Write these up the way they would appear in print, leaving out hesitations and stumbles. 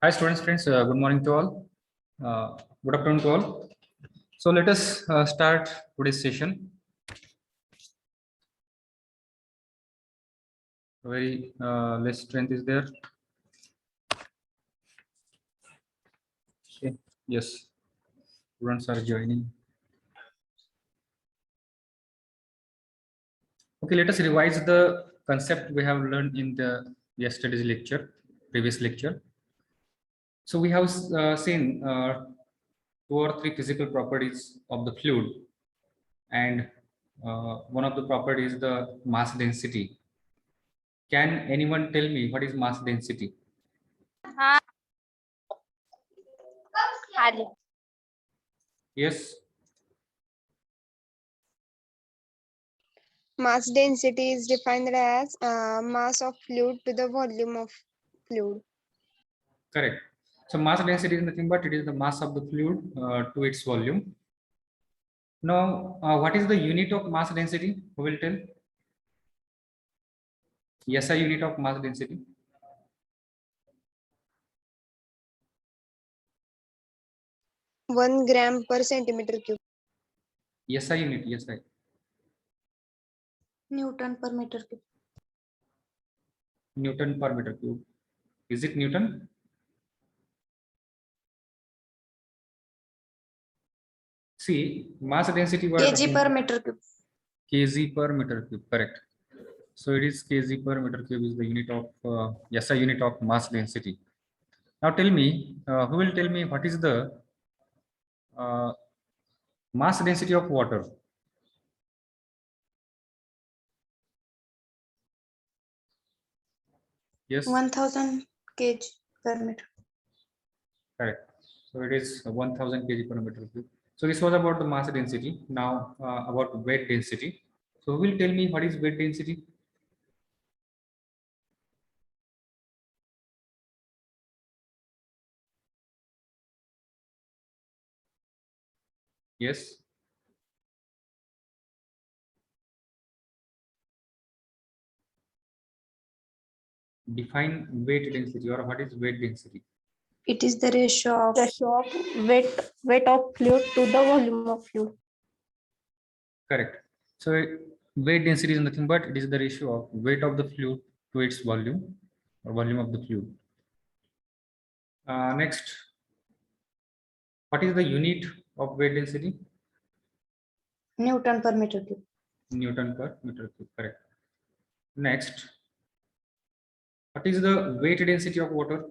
Hi students, friends, good morning to all. Good afternoon to all. So let us start today's session. Very less strength is there. Okay. Yes, students are joining. Okay, let us revise the concept we have learned in the yesterday's lecture, previous lecture. So we have seen two or three physical properties of the fluid, and one of the properties is the mass density. Can anyone tell me what is mass density? Yes. Mass density is defined as mass of fluid to the volume of fluid. Correct. So mass density is nothing but it is the mass of the fluid to its volume. Now, what is the unit of mass density? Who will tell? SI unit of mass density. One gram per centimeter cube. SI unit, SI. Newton per meter cube. Newton per meter cube. Is it Newton? See, mass density. Kg per meter cube. Kg per meter cube. Correct. So it is kg per meter cube is the unit of SI unit of mass density. Now tell me, who will tell me what is the mass density of water? Yes. 1000 kg per meter. Correct. So it is 1000 kg per meter cube. So this was about the mass density. Now about weight density. So who will tell me what is weight density? Yes. Define weight density, or what is weight density? It is the ratio of weight of fluid to the volume of fluid. Correct. So weight density is nothing but it is the ratio of weight of the fluid to its volume, or volume of the fluid. Next, what is the unit of weight density? Newton per meter cube. Newton per meter cube. Correct. Next, what is the weight density of water?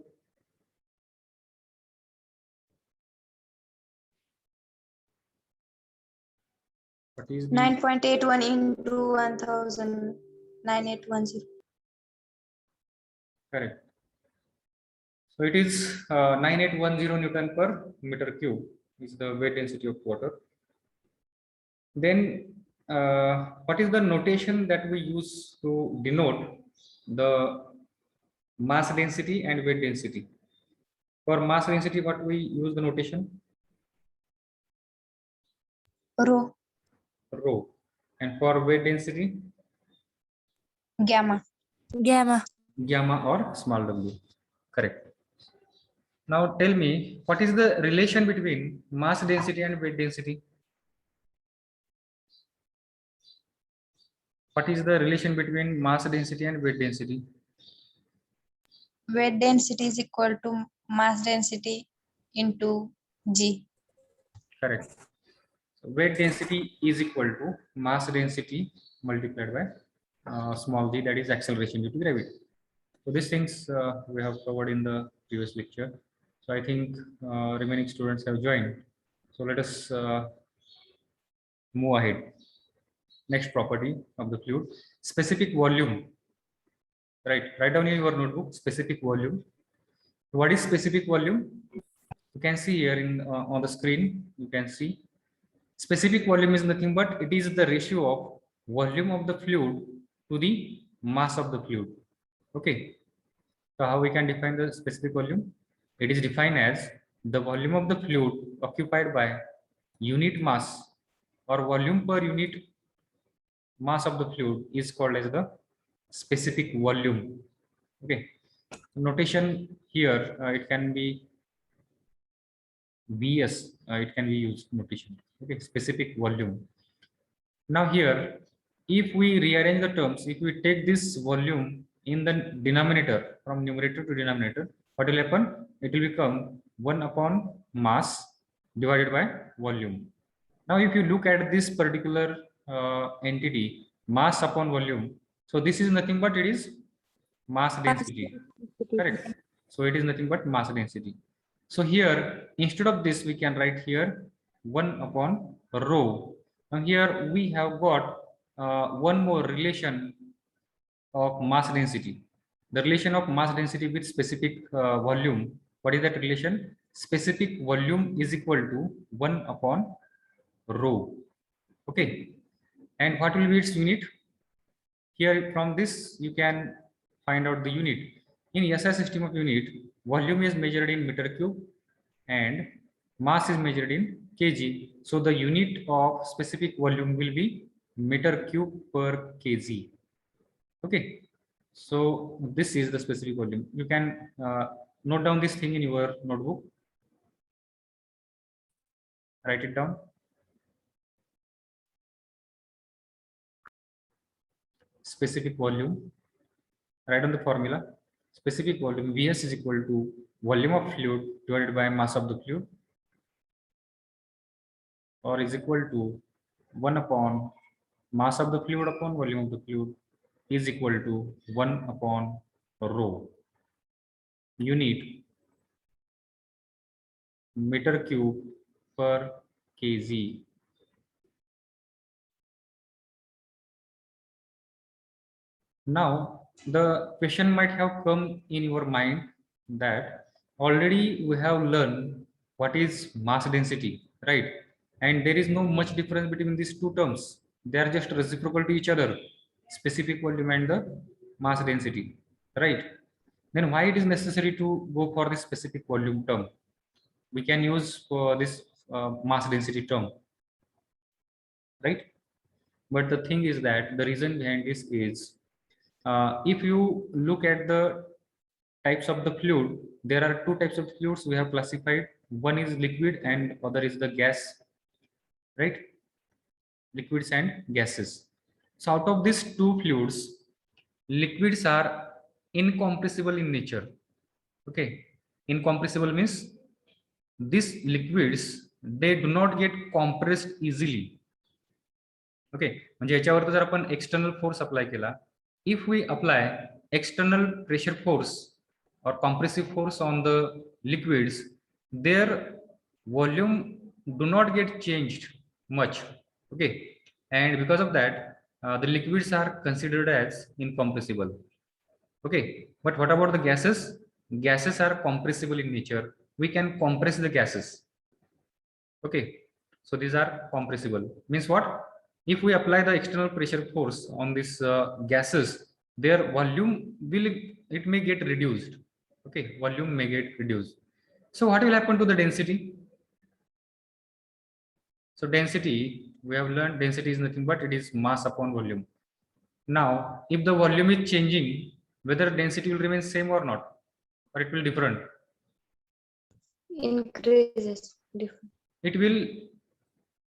What is the 9.81 into 1000. 9810. correct? So it is 9810 Newton per meter cube is the weight density of water. Then what is the notation that we use to denote the mass density and weight density? For mass density, what we use the notation? Rho. Rho. And for weight density? Gamma. Gamma or small w. Correct. Now tell me, what is the relation between mass density and weight density? What is the relation between mass density and weight density? Weight density is equal to mass density into G. Correct. So weight density is equal to mass density multiplied by small g, that is acceleration due to gravity. So these things we have covered in the previous lecture. So I think remaining students have joined. So let us move ahead. Next property of the fluid, specific volume. Right, write down in your notebook specific volume. What is specific volume? You can see here in on the screen. You can see specific volume is nothing but it is the ratio of volume of the fluid to the mass of the fluid. Okay. So how we can define the specific volume? It is defined as the volume of the fluid occupied by unit mass or volume per unit mass of the fluid is called as the specific volume. Okay. Notation here, it can be Vs, it can be used notation. Okay, specific volume. Now here, if we rearrange the terms, if we take this volume in the denominator from numerator to denominator, what will happen? It will become 1 upon mass divided by volume. Now, if you look at this particular entity, mass upon volume, so this is nothing but it is mass density, correct? So it is nothing but mass density. So here, instead of this, we can write here 1 upon rho. Now here we have got one more relation of mass density. The relation of mass density with specific volume. What is that relation? Specific volume is equal to 1 upon rho. Okay. And what will be its unit? Here from this, you can find out the unit. In SI system of unit, volume is measured in meter cube and mass is measured in kg. So the unit of specific volume will be meter cube per kg. Okay. So this is the specific volume. You can note down this thing in your notebook. Write it down. Specific volume. Write down the formula. Specific volume Vs is equal to volume of fluid divided by mass of the fluid, or is equal to 1 upon mass of the fluid upon volume of the fluid is equal to 1 upon rho. Unit meter cube per kg. Now the question might have come in your mind that already we have learned what is mass density, right? And there is no much difference between these two terms. They are just reciprocal to each other, specific volume and the mass density, right? Then why it is necessary to go for this specific volume term? We can use for this mass density term, right? But the thing is that the reason behind this is if you look at the types of the fluid, there are two types of fluids we have classified. One is liquid and other is the gas, right? Liquids and gases. So out of these two fluids, liquids are incompressible in nature. Okay, incompressible means these liquids, they do not get compressed easily. Okay, म्हणजे याच्यावर जर आपण external force apply केला, if we apply external pressure force or compressive force on the liquids, their volume do not get changed much. Okay, and because of that, the liquids are considered as incompressible. Okay, but what about the gases? Gases are compressible in nature. We can compress the gases. Okay, so these are compressible. Means what? If we apply the external pressure force on these gases, their volume will, it may get reduced. Okay, volume may get reduced. So what will happen to the density? So density, we have learned density is nothing but it is mass upon volume. Now if the volume is changing, whether density will remain same or not, or it will different? Increases. It will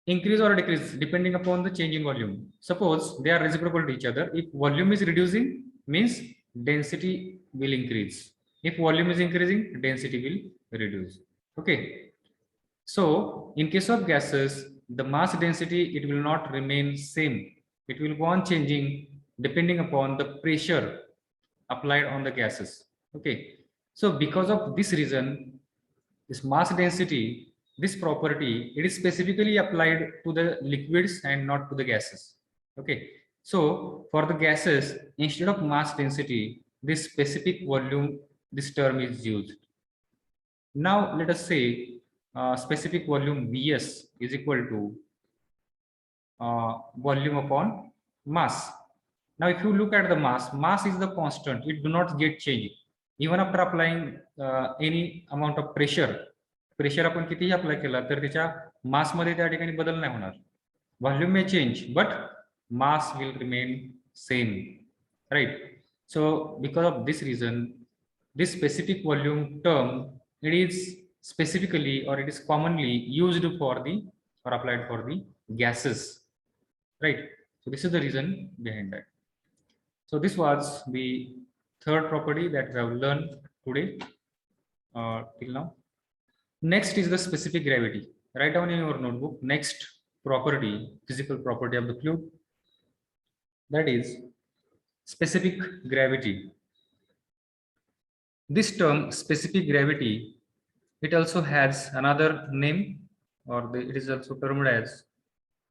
increase or decrease depending upon the change in volume. Suppose they are reciprocal to each other. If volume is reducing, means density will increase. If volume is increasing, density will reduce. Okay, so in case of gases, the mass density, it will not remain same. It will go on changing depending upon the pressure applied on the gases. Okay, so because of this reason, this mass density, this property, it is specifically applied to the liquids and not to the gases. Okay, so for the gases, instead of mass density, this specific volume, this term is used. Now let us say specific volume Vs is equal to volume upon mass. Now if you look at the mass is the constant, it do not get changed even after applying any amount of pressure. Pressure आपण कितीही apply केला तर त्याच्या मास मध्ये त्या ठिकाणी बदल नाही होणार. Volume may change but mass will remain same, right? So because of this reason this specific volume term, it is specifically or it is commonly used for the or applied for the gases, right? So this is the reason behind that. So this was the third property that we have learned today till now. Next is the specific gravity. Write down in your notebook. Next property, physical property of the fluid, that is specific gravity. This term specific gravity, it also has another name, or it is also termed as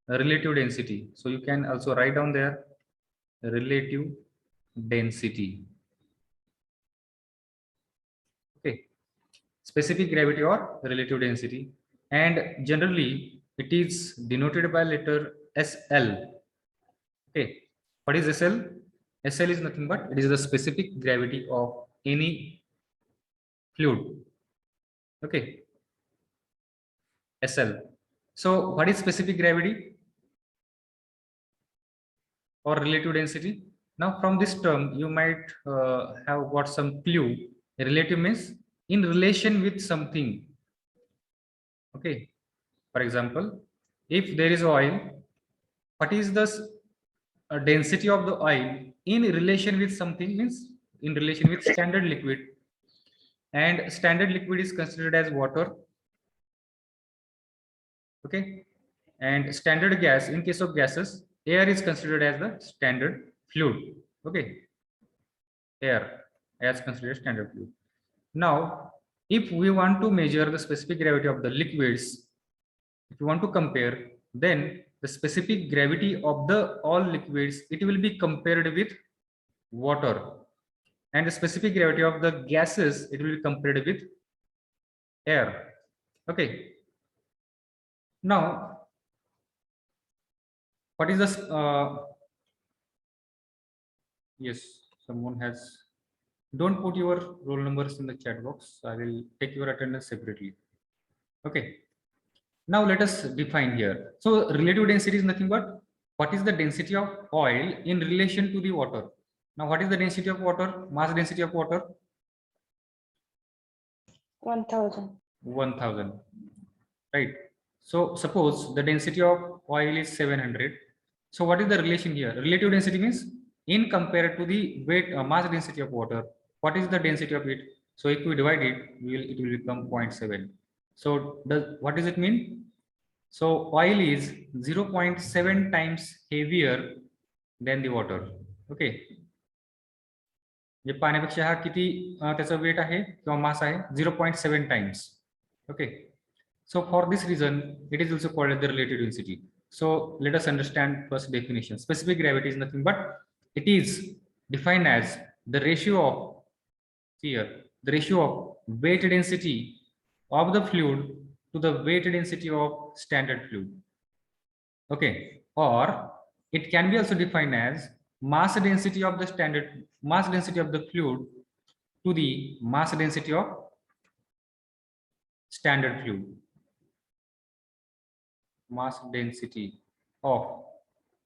relative density. So you can also write down there relative density. Okay, specific gravity or relative density, and generally it is denoted by letter SL. Okay, what is SL? SL is nothing but it is the specific gravity of any fluid. Okay, SL. So what is specific gravity or relative density? Now from this term you might have got some clue. Relative means in relation with something. Okay, for example, if there is oil, what is the density of the oil in relation with something, means in relation with standard liquid, and standard liquid is considered as water. Okay, and standard gas, in case of gases, air is considered as the standard fluid. Okay, air as considered standard fluid. Now if we want to measure the specific gravity of the liquids, if you want to compare, then the specific gravity of the all liquids, it will be compared with water, and the specific gravity of the gases, it will be compared with air. Okay, now what is this yes, someone has, don't put your roll numbers in the chat box, I will take your attendance separately. Okay, now let us define here. So relative density is nothing but what is the density of oil in relation to the water. Now what is the density of water? Mass density of water? 1000. 1000, right? So suppose the density of oil is 700. So what is the relation here? Relative density means in compared to the weight mass density of water, what is the density of it? So if we divide it, it will become 0.7. So what does it mean? So oil is 0.7 times heavier than the water. Okay, म्हणजे पाण्यापेक्षा हा किती त्याचा wait आहे किंवा मास आहे 0.7 times. Okay, so for this reason it is also called the relative density. So let us understand first definition. Specific gravity is nothing but it is defined as the ratio of here, the ratio of weight density of the fluid to the weight density of standard fluid. Okay, or it can be also defined as mass density of the standard, mass density of the fluid to the mass density of standard fluid. Mass density of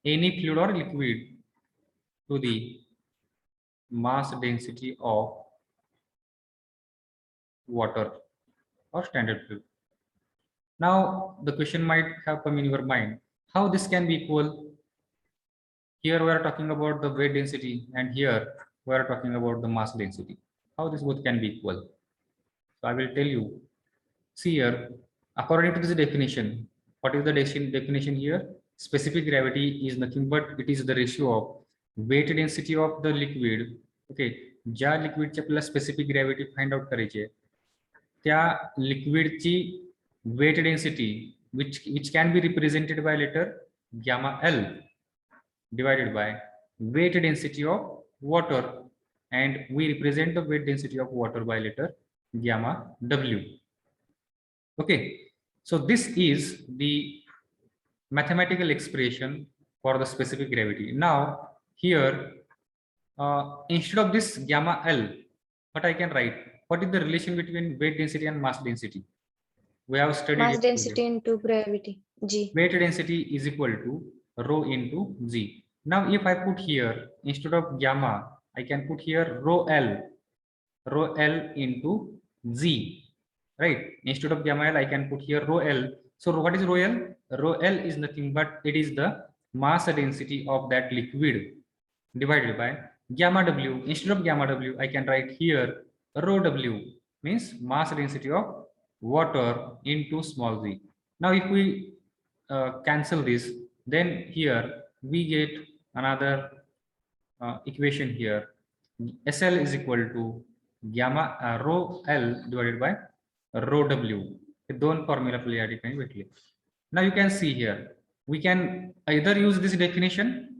any fluid or liquid to the mass density of water or standard fluid. Now the question might have come in your mind, how this can be equal? Here we are talking about the weight density and here we are talking about the mass density. How this both can be equal? So I will tell you. See here, according to this definition, what is the definition here? Specific gravity is nothing but it is the ratio of weight density of the liquid. Okay, ज्या लिक्विडची आपल्याला specific gravity find out करायची आहे त्या लिक्विडची weight density which can be represented by letter gamma L divided by weight density of water, and we represent the weight density of water by letter gamma W. Okay, so this is the mathematical expression for the specific gravity. Now here instead of this gamma L, what I can write? What is the relation between weight density and mass density? We have studied Mass it density today. into gravity, G. Weight density is equal to rho into G. Now if I put here instead of gamma, I can put here rho L. rho L into Z, right? Instead of gamma L, I can put here rho L. So what is rho L? Rho L is nothing but it is the mass density of that liquid divided by gamma W. Instead of gamma W, I can write here rho W, means mass density of water into small z. Now if we cancel this, then here we get another equation here. SL is equal to gamma rho L divided by rho W. हे दोन formula आपल्याला या ठिकाणी भेटले. Now you can see here, we can either use this definition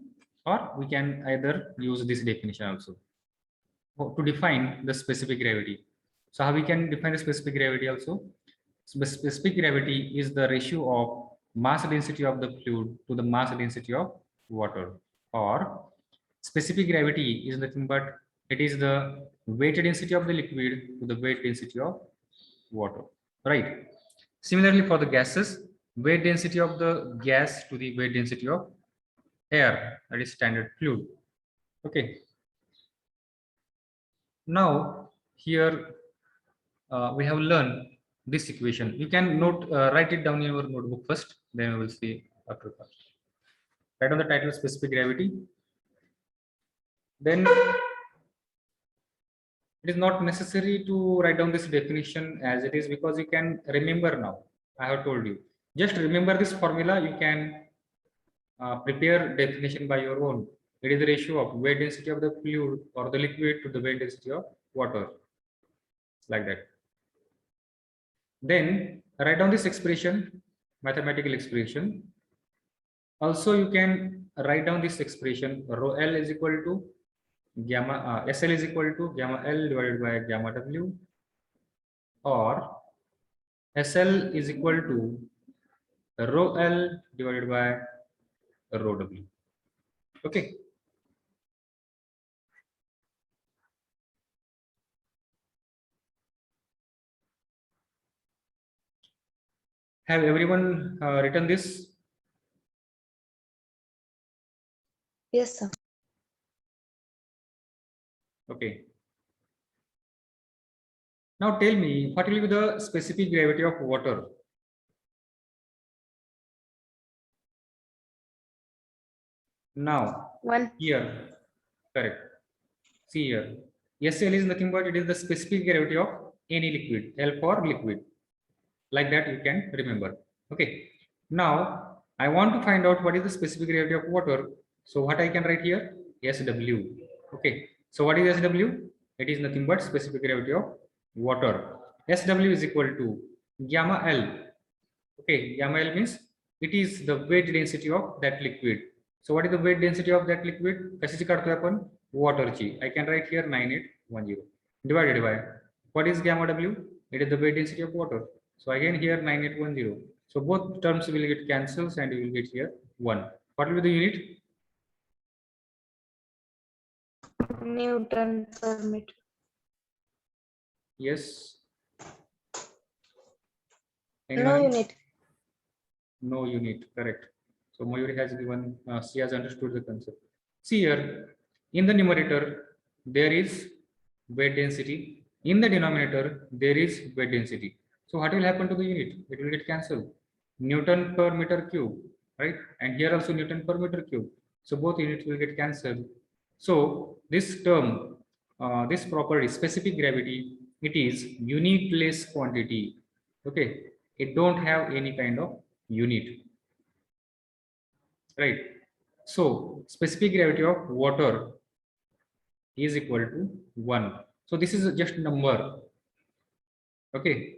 or we can either use this definition also to define the specific gravity. So how we can define the specific gravity also? Specific gravity is the ratio of mass density of the fluid to the mass density of water, or specific gravity is nothing but it is the weight density of the liquid to the weight density of water, right? Similarly for the gases, weight density of the gas to the weight density of air, that is standard fluid. Okay, now here we have learned this equation. You can note write it down in your notebook first, then we will see after that. Write on the title specific gravity. Then it is not necessary to write down this definition as it is, because you can remember now. I have told you, just remember this formula. You can prepare definition by your own. It is the ratio of weight density of the fluid or the liquid to the weight density of water, like that. Then write down this expression, mathematical expression. Also you can write down this expression, rho L is equal to gamma SL is equal to gamma L divided by gamma W, or SL is equal to rho L divided by rho W. Okay. Have everyone written this? Yes, sir. Okay. Now tell me, what will be the specific gravity of water? Now, 1. here, correct. See here, SL is nothing but it is the specific gravity of any liquid, L for liquid. Like that you can remember. Okay. Now, I want to find out what is the specific gravity of water. So what I can write here? SW. Okay. So what is SW? It is nothing but specific gravity of water. SW is equal to gamma L. Okay, gamma L means it is the weight density of that liquid. So what is the weight density of that liquid? कशाची काढतोय आपण? Water ची. I can write here 9810 divided by what is gamma W? It is the weight density of water. So again here 9810. So both terms will get cancels and you will get here 1. What will be the unit? Newton per meter. Yes. No Anyone? unit. No unit, correct. So Mayuri has given, she has understood the concept. See here, in the numerator, there is weight density. In the denominator, there is weight density. So what will happen to the unit? It will get cancelled. Newton per meter cube, right? And here also Newton per meter cube. So both units will get cancelled. So this term, this property, specific gravity, it is unitless quantity. Okay, it don't have any kind of unit, right? So specific gravity of water is equal to 1. So this is just number. Okay,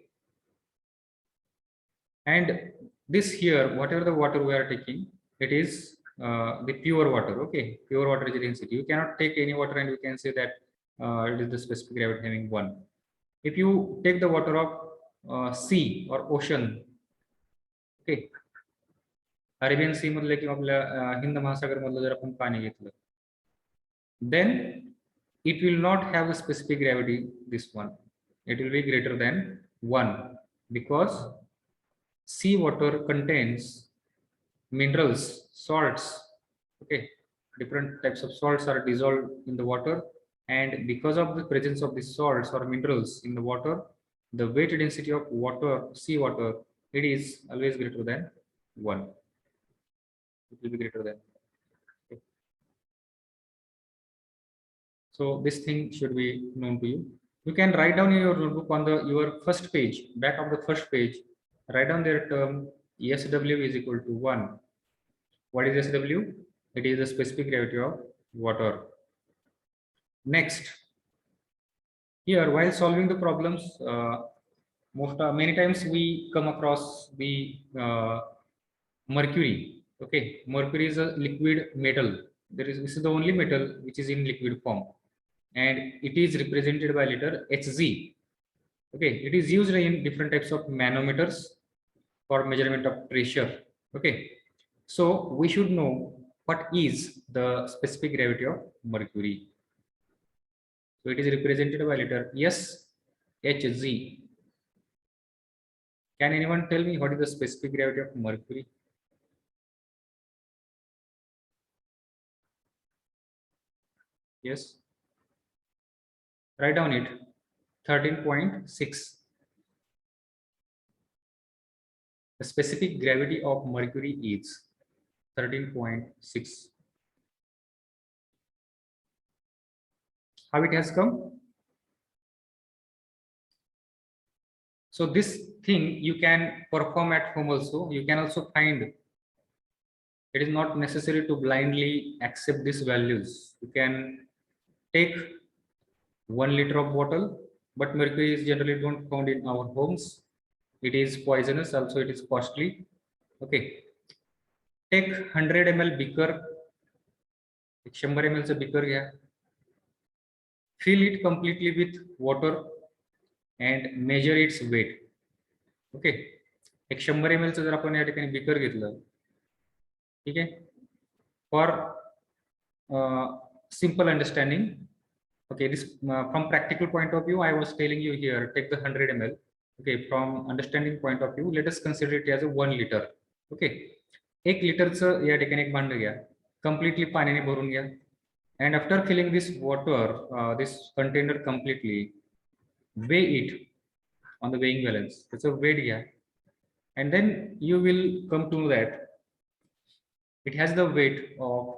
and this here, whatever the water we are taking, it is the pure water. Okay, pure water density. You cannot take any water and you can say that it is the specific gravity having 1. If you take the water of sea or ocean, okay, Arabian sea मधले किंवा आपल्या हिंद महासागर मधलं जर आपण पाणी घेतलं, then it will not have a specific gravity, this one. It will be greater than 1 because sea water contains minerals, salts. Okay, different types of salts are dissolved in the water and because of the presence of the salts or minerals in the water, the weight density of water, seawater, it is always greater than 1. It will be greater than. Okay. So this thing should be known to you. You can write down in your notebook on your first page, back of the first page, write down their term SW is equal to 1. What is SW? It is the specific gravity of water. Next, here while solving the problems, many times we come across the mercury. Okay, mercury is a liquid metal. This is the only metal which is in liquid form, and it is represented by letter Hg. Okay, it is used in different types of manometers for measurement of pressure. Okay, so we should know what is the specific gravity of mercury. So it is represented by letter S, Hg. Can anyone tell me what is the specific gravity of mercury? Yes. Write down it. 13.6. The specific gravity of mercury is 13.6. How it has come? So this thing you can perform at home also. You can also find. It is not necessary to blindly accept these values. You can take 1 liter of bottle, but mercury is generally don't found in our homes. It is poisonous, also it is costly. Okay. Take 100 ml beaker. 100 ml चं beaker घ्या. Fill it completely with water and measure its weight. Okay. 100 ml चं जर आपण या ठिकाणी beaker घेतलं, ठीक आहे, for simple understanding. Okay, this from practical point of view, I was telling you here, take the 100 ml. Okay, from understanding point of view, let us consider it as a 1 liter. Okay, 1 लिटरचं या ठिकाणी एक भांड घ्या, completely पाण्याने भरून घ्या, and after filling this water, this container completely, weigh it on the weighing balance. त्याचं weight घ्या, and then you will come to know that it has the weight of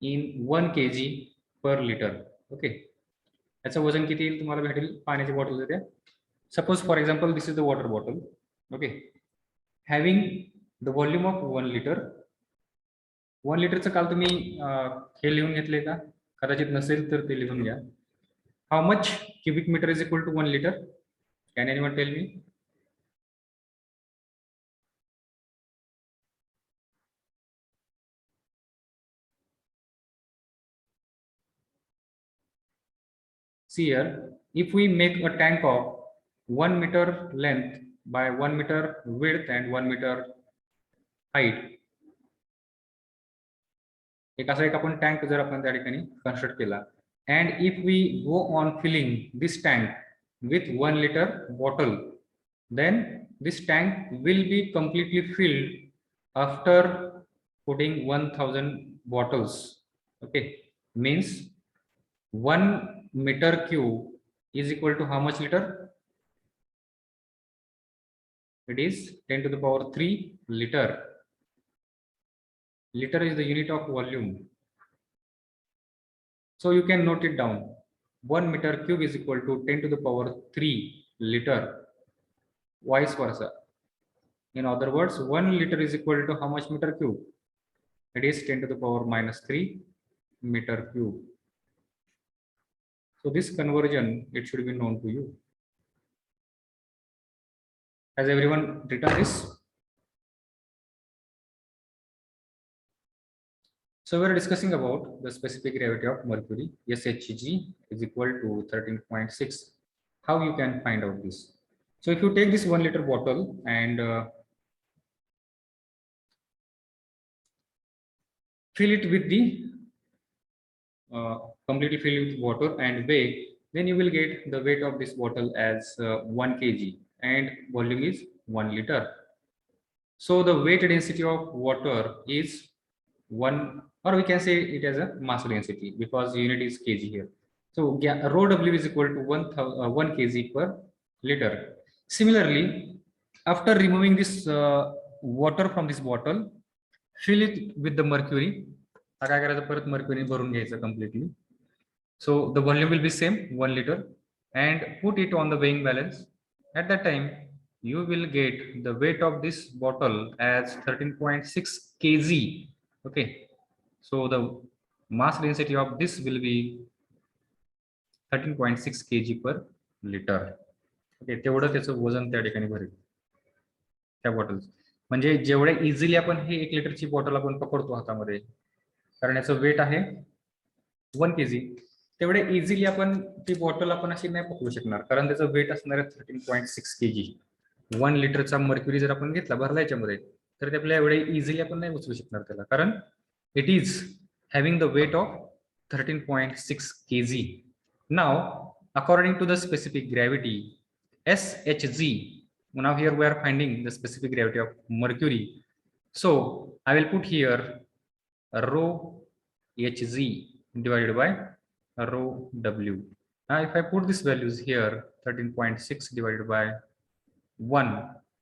in 1 kg per liter. Okay, याचं वजन किती येईल तुम्हाला भेटेल पाण्याची bottle द्या. Suppose for example this is the water bottle. Okay, having the volume of 1 liter. 1 लिटरचं काल तुम्ही हे लिहून घेतले का? कदाचित नसेल तर ते लिहून घ्या. How much cubic meter is equal to 1 liter? Can anyone tell me? See here, if we make a tank of 1 meter length by 1 meter width and 1 meter height, एक असा एक आपण टँक जर आपण त्या ठिकाणी कन्स्ट्रक्ट केला, and if we go on filling this tank with 1 liter bottle, then this tank will be completely filled after putting 1000 bottles. Okay, means 1 meter cube is equal to how much liter? It is 10 to the power 3 liter. Liter is the unit of volume. So you can note it down. 1 meter cube is equal to 10 to the power 3 liter. Vice versa. In other words, 1 liter is equal to how much meter cube? It is 10 to the power minus 3 meter cube. So this conversion, it should be known to you. Has everyone written this? So we are discussing about the specific gravity of mercury. SHG is equal to 13.6. How you can find out this? So if you take this 1 liter bottle and fill it with the completely fill it with water and weigh, then you will get the weight of this bottle as 1 kg and volume is 1 liter. So the weight density of water is 1, or we can say it as a mass density because unit is kg here. So rho W is equal to 1 kg per liter. Similarly, after removing this water from this bottle, fill it with the mercury. आता काय करायचं, परत mercury भरून घ्यायचं completely. So the volume will be same, 1 liter, and put it on the weighing balance. At that time, you will get the weight of this bottle as 13.6 kg. Okay, so the mass density of this will be 13.6 kg per liter. Okay, तेवढं त्याचं वजन त्या ठिकाणी भरेल त्या bottles. म्हणजे जेवढ्या easily आपण हे 1 लिटरची बॉटल आपण पकडतो हातामध्ये, कारण याचं वेट आहे 1 kg, तेवढे इझिली आपण ती बॉटल आपण अशी नाही पकडू शकणार, कारण त्याचं वेट असणार आहे 13.6 kg. 1 लिटरचा मर्क्युरी जर आपण घेतला भरला याच्यामध्ये, तर ते आपल्याला एवढे इझिली आपण नाही उचलू शकणार त्याला, कारण it is having the weight of 13.6 kg. Now, according to the specific gravity, SHG, now here we are finding the specific gravity of mercury. So I will put here rho Hg divided by rho W. Now if I put these values here, 13.6 divided by 1,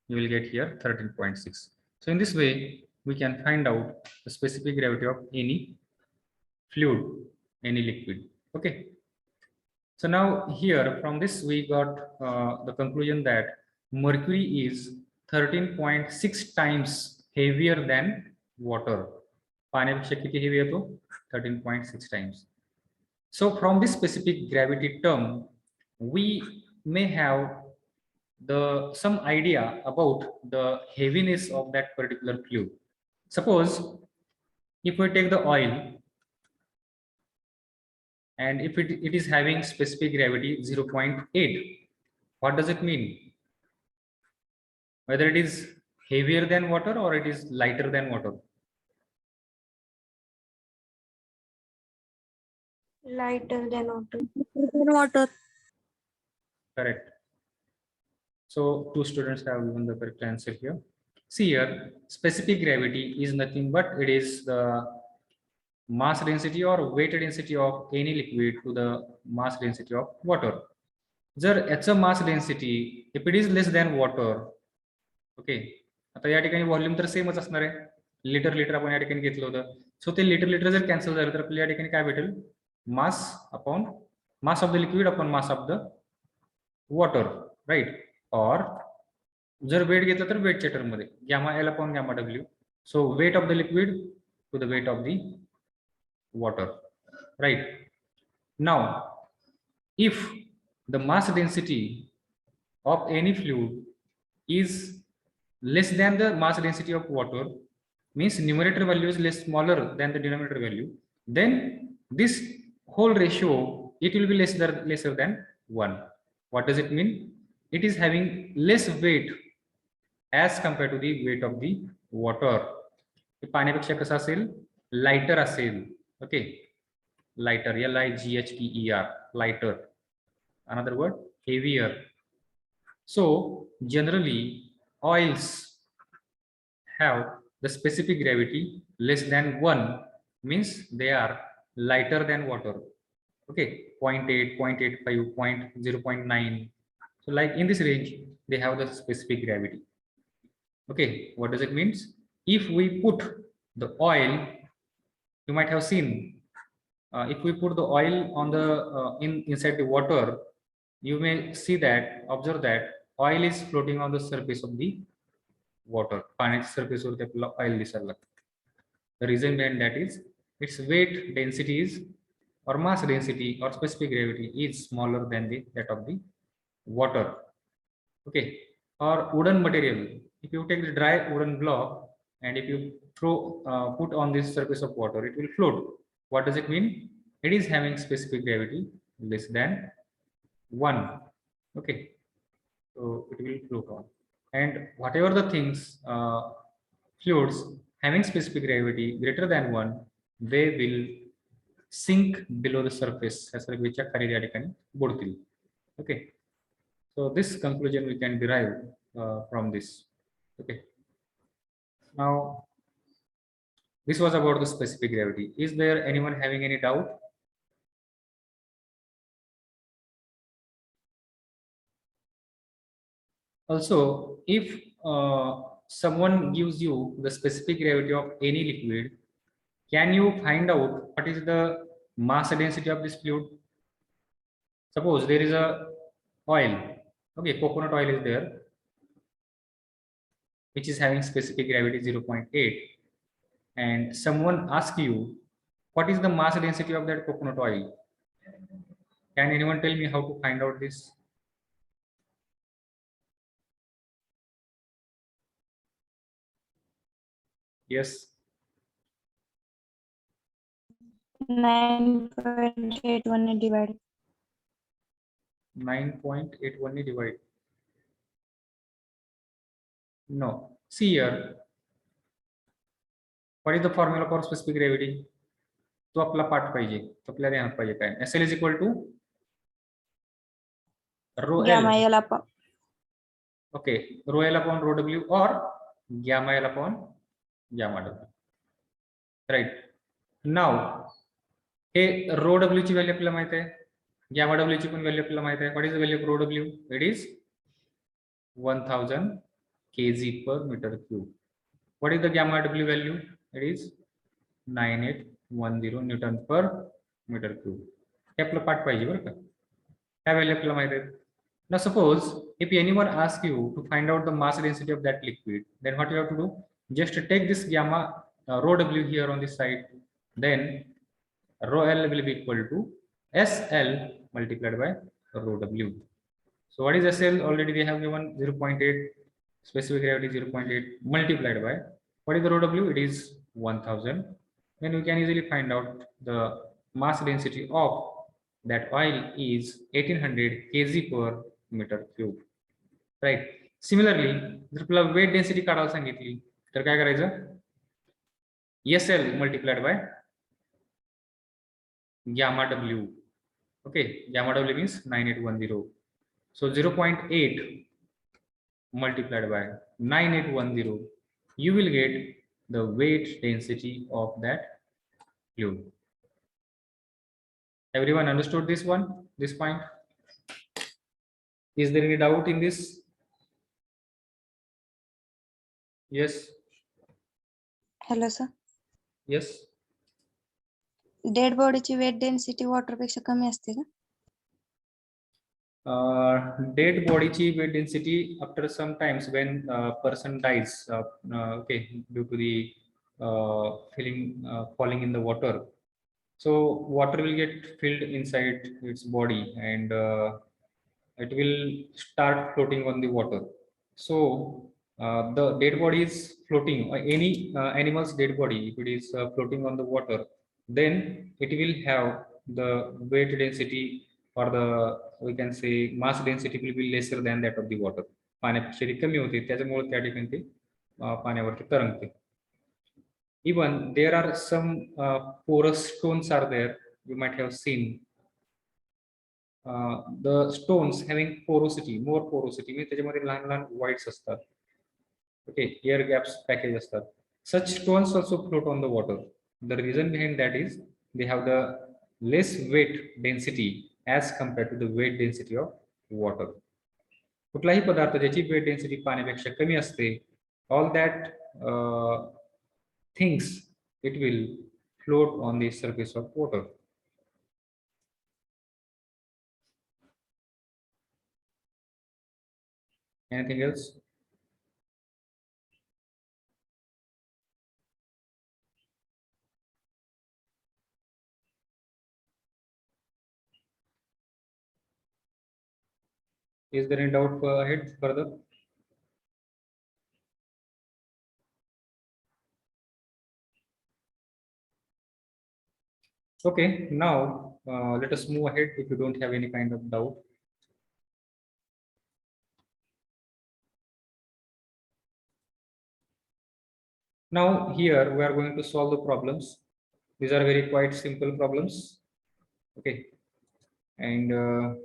you will get here 13.6. So in this way, we can find out the specific gravity of any fluid, any liquid. Okay. So now here from this we got the conclusion that mercury is 13.6 times heavier than water. पाण्यापेक्षा किती heavy आहे तो? 13.6 times. So from this specific gravity term, we may have some idea about the heaviness of that particular fluid. Suppose if we take the oil, and if it is having specific gravity 0.8, what does it mean? Whether it is heavier than water or it is lighter than water? Lighter than water. Water. Correct. So 2 students have given the correct answer here. See here, specific gravity is nothing but it is the mass density or weight density of any liquid to the mass density of water. जर याचं mass density if it is less than water, okay, आता या ठिकाणी volume तर सेमच असणार आहे, litre आपण या ठिकाणी घेतलं होतं. सो ते लिटर जर कॅन्सल झालं तर आपल्याला या ठिकाणी काय भेटेल? Mass upon mass of the liquid upon mass of the water, right? और जर वेट घेतलं तर वेटच्या टर्म मध्ये gamma L upon gamma W. So weight of the liquid to the weight of the water, right? Now if the mass density of any fluid is less than the mass density of water, means numerator value is less smaller than the denominator value, then this whole ratio it will be lesser than 1. What does it mean? It is having less weight as compared to the weight of the water. पाण्यापेक्षा कसं असेल? Lighter असेल. Okay, lighter, Lightper, lighter. Another word, heavier. So generally oils have the specific gravity less than 1, means they are lighter than water. Okay, 0.8, 0.85, 0.9. So like in this range they have the specific gravity. Okay, what does it means? If we put the oil, you might have seen, if we put the oil on the inside the water, you may see that, observe that oil is floating on the surface of the water. पाण्याच्या surface वरती आपल्याला oil दिसायला लागतं. The reason behind that is its weight density is, or mass density or specific gravity is smaller than that of the water. Okay, or wooden material, if you take the dry wooden block and if you put on this surface of water, it will float. What does it mean? It is having specific gravity less than 1. Okay, so it will float on. And whatever the things, fluids having specific gravity greater than 1, they will sink below the surface. Okay, so this conclusion we can derive from this. Okay, now this was about the specific gravity. Is there anyone having any doubt? Also, if someone gives you the specific gravity of any liquid, can you find out what is the mass density of this fluid? Suppose there is a oil, okay, coconut oil is there, which is having specific gravity 0.8, and someone asks you what is the mass density of that coconut oil. Can anyone tell me how to find out this? Yes. 9.81 divided. 9.81 divide. No. See here. What is the formula for specific gravity? तो आपला पाठ पाहिजे, तो आपल्याला ध्यानात पाहिजे काय. SL is equal to rho L. Gamma L upon. Okay, rho L upon rho W or gamma L upon gamma W. Right. Now, hey rho W ची व्हॅल्यू आपल्याला माहित आहे, gamma W ची पण व्हॅल्यू आपल्याला माहित आहे. What is the value of rho W? It is 1000 kg per meter cube. What is the gamma W value? It is 9810 Newton per meter cube. हे आपलं पाठ पाहिजे बरं का. ह्या व्हॅल्यू आपल्याला माहित आहे. Now suppose if anyone asks you to find out the mass density of that liquid, then what you have to do? Just take this gamma rho W here on this side, then rho L will be equal to SL multiplied by rho W. So what is SL? Already they have given 0.8, specific gravity 0.8 multiplied by what is the rho W? It is 1000. Then we can easily find out the mass density of that oil is 1800 kg per meter cube. Right. Similarly, जर तुला weight density काढायला सांगितली तर काय करायचं? SL multiplied by gamma W. Okay, gamma W means 9810. So 0.8 multiplied by 9810, you will get the weight density of that fluid. Everyone understood this one, this point? Is there any doubt in this? Yes. Hello sir. Yes. Dead body ची weight density water पेक्षा कमी असते का? Dead body ची weight density after some times when person dies, okay, due to the falling in the water. So water will get filled inside its body and it will start floating on the water. So the dead body is floating, any animal's dead body, if it is floating on the water, then it will have the weight density or the, we can say, mass density will be lesser than that of the water. पाण्यापेक्षा कमी होते, त्याच्यामुळे त्या ठिकाणी ते पाण्यावरती तरंगते. Even there are some porous stones are there, you might have seen. The stones having porosity, more porosity, means त्याच्यामध्ये लहान लहान voids असतात. Okay, air gaps package असतात. Such stones also float on the water. The reason behind that is they have the less weight density as compared to the weight density of water. कुठलाही पदार्थ ज्याची weight density पाण्यापेक्षा कमी असते, all that things, it will float on the surface of water. Anything else? Is there any doubt ahead further? Okay, now let us move ahead if you don't have any kind of doubt. Now here we are going to solve the problems. These are very quite simple problems. Okay, and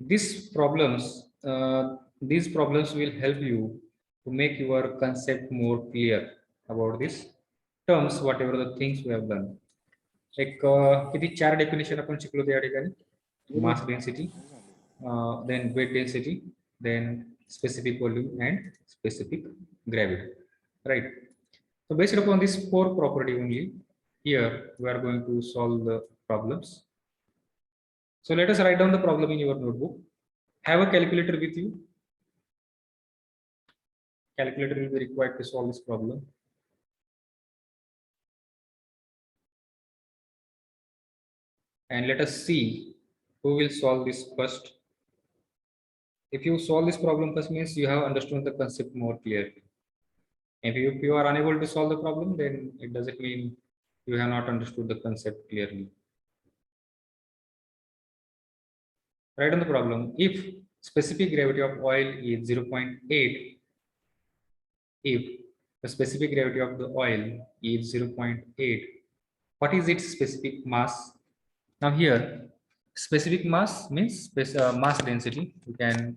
these problems will help you to make your concept more clear about this terms, whatever the things we have done. एक किती 4 definition आपण शिकलो त्या ठिकाणी. Mass density, then weight density, then specific volume and specific gravity, right? So based upon this 4 property only, here we are going to solve the problems. So let us write down the problem in your notebook. Have a calculator with you. Calculator will be required to solve this problem. And let us see who will solve this first. If you solve this problem first, means you have understood the concept more clearly. If you are unable to solve the problem, then it doesn't mean you have not understood the concept clearly. Write down the problem. If specific gravity of oil is 0.8, if the specific gravity of the oil is 0.8, what is its specific mass? Now here, specific mass means mass density. You can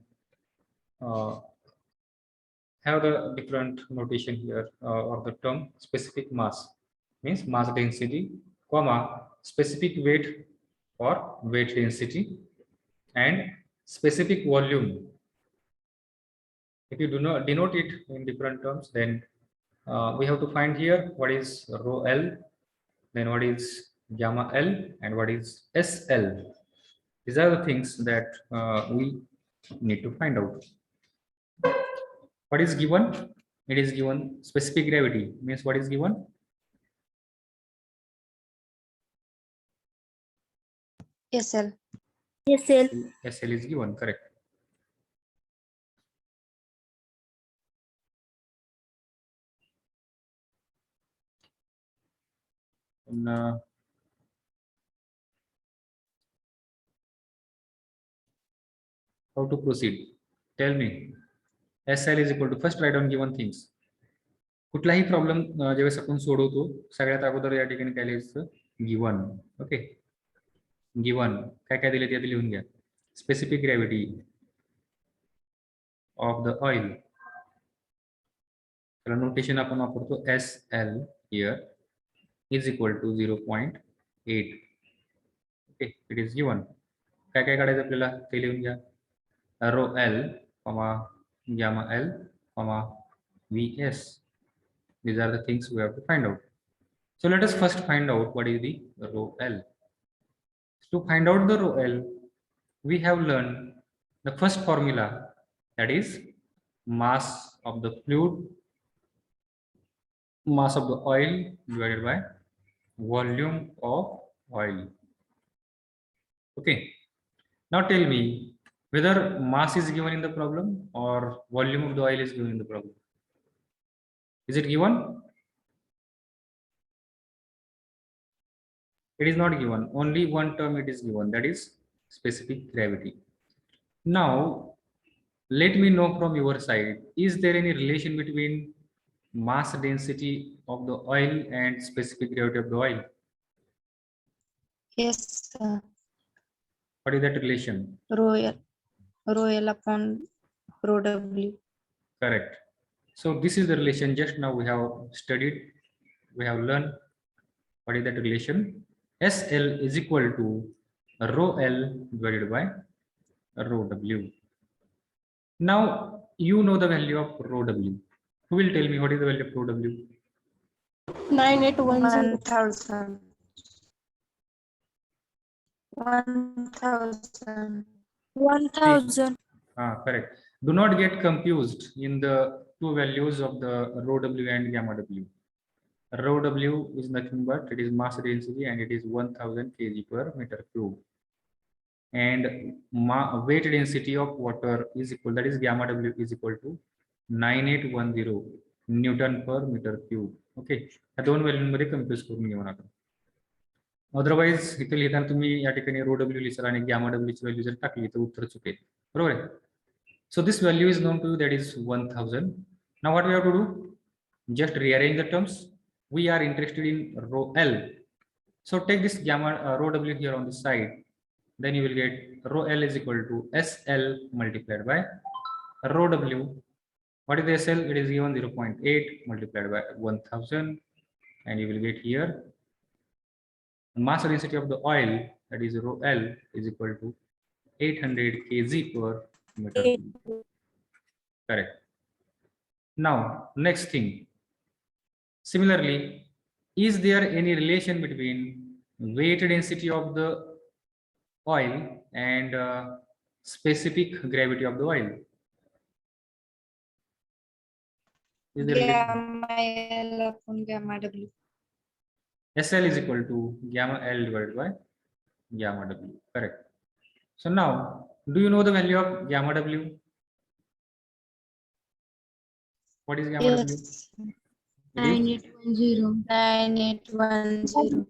have the different notation here of the term. Specific mass means mass density, comma, specific weight or weight density, and specific volume. If you do not denote it in different terms, then we have to find here what is rho L, then what is gamma L, and what is SL. These are the things that we need to find out. What is given? It is given specific gravity, means what is given? SL. SL is given, correct. And, how to proceed? Tell me. SL is equal to, first write down given things. कुठलाही problem ज्यावेळेस आपण सोडवतो सगळ्यात अगोदर या ठिकाणी काय लिहायचं? Given. Okay, given काय काय दिले ते लिहून घ्या. Specific gravity of the oil, त्याला नोटेशन आपण वापरतो SL here is equal to 0.8. Okay, it is given. काय काय काढायचं आपल्याला ते लिहून घ्या. रो L, gamma L, VS. These are the things we have to find out. So let us first find out what is the rho L. To find out the rho L, we have learned the first formula, that is mass of the fluid, mass of the oil divided by volume of oil. Okay. Now tell me whether mass is given in the problem or volume of the oil is given in the problem. Is it given? It is not given. Only one term it is given, that is specific gravity. Now, let me know from your side, is there any relation between mass density of the oil and specific gravity of the oil? Yes, sir. What is that relation? Rho L upon rho W. Correct. So this is the relation just now we have studied, we have learned. What is that relation? SL is equal to rho L divided by rho W. Now you know the value of rho W. Who will tell me what is the value of rho W? 9810. 1000. 1000. Correct. Do not get confused in the two values of the rho W and gamma W. Rho W is nothing but it is mass density and it is 1000 kg per meter cube. And weight density of water is equal, that is gamma W is equal to 9810 Newton per meter cube. Okay, या दोन व्हॅल्यूमध्ये confuse करून घेऊ नका. Otherwise इथे लिहिताना तुम्ही या ठिकाणी रो डब्ल्यू लिहिसाल आणि गॅमा डब्ल्यू ची व्हॅल्यू जर टाकली तर उत्तर चुकेल, बरोबर आहे. So this value is known to you, that is 1000. Now what we have to do? Just rearrange the terms. We are interested in rho L. So take this gamma rho W here on the side. Then you will get rho L is equal to SL multiplied by rho W. What is the SL? It is given 0.8 multiplied by 1000. And you will get here mass density of the oil, that is rho L, is equal to 800 kg per meter cube. Correct. Now, next thing. Similarly, is there any relation between weight density of the oil and specific gravity of the oil? Is there a relation? Gamma L upon gamma W. SL is equal to gamma L divided by gamma W. Correct. So now, do you know the value of gamma W? What is gamma W? Yes. It is 9810. 9810.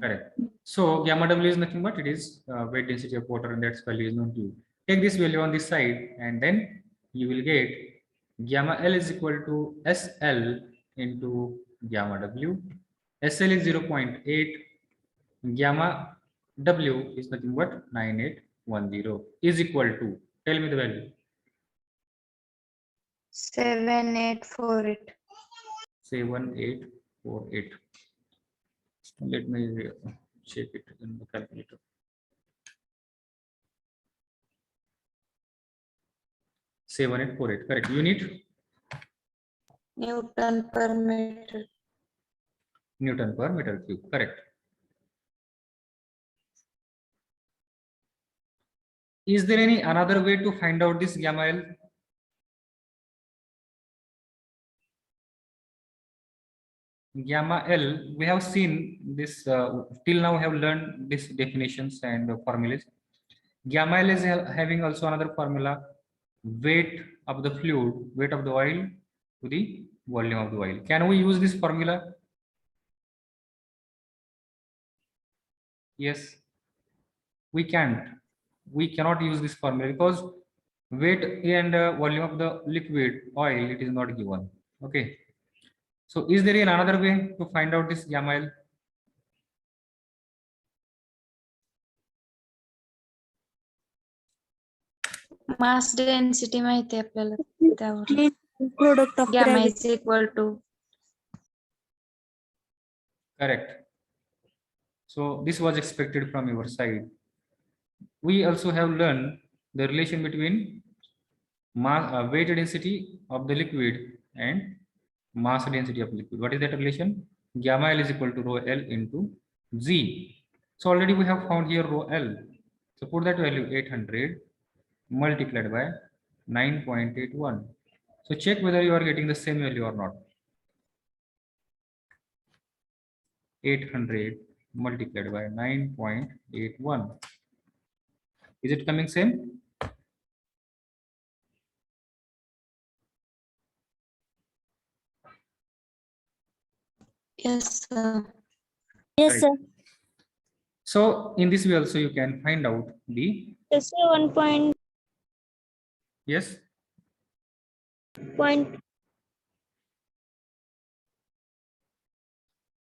correct. So gamma W is nothing but it is weight density of water, and that's value is known to you. Take this value on this side, and then you will get gamma L is equal to SL into gamma W. SL is 0.8. Gamma W is nothing but 9810 is equal to, tell me the value. 7848. 7848. Let me check it in the calculator. Seven eight four eight. Correct. Unit Newton per meter. Newton per meter cube. Correct. Is there any another way to find out this gamma L? Gamma L, we have seen this till now. We have learned these definitions and formulas. Gamma L is having also another formula: weight of the fluid, weight of the oil to the volume of the oil. Can we use this formula? Yes, we can't. We cannot use this formula because weight and volume of the liquid oil, it is not given. Okay. So is there another way to find out this gamma L? Mass density माहिती आहे आपल्याला त्यावर. Product of Gamma gravity. is equal to. Correct. So this was expected from your side. We also have learned the relation between weight density of the liquid and mass density of liquid. What is that relation? Gamma L is equal to rho L into Z. So already we have found here rho L. So put that value 800 multiplied by 9.81. So check whether you are getting the same value or not. 800 multiplied by 9.81. Is it coming same? Yes, sir. Yes, Right. sir. So in this way also you can find out the, Yes, sir. 1 point. yes,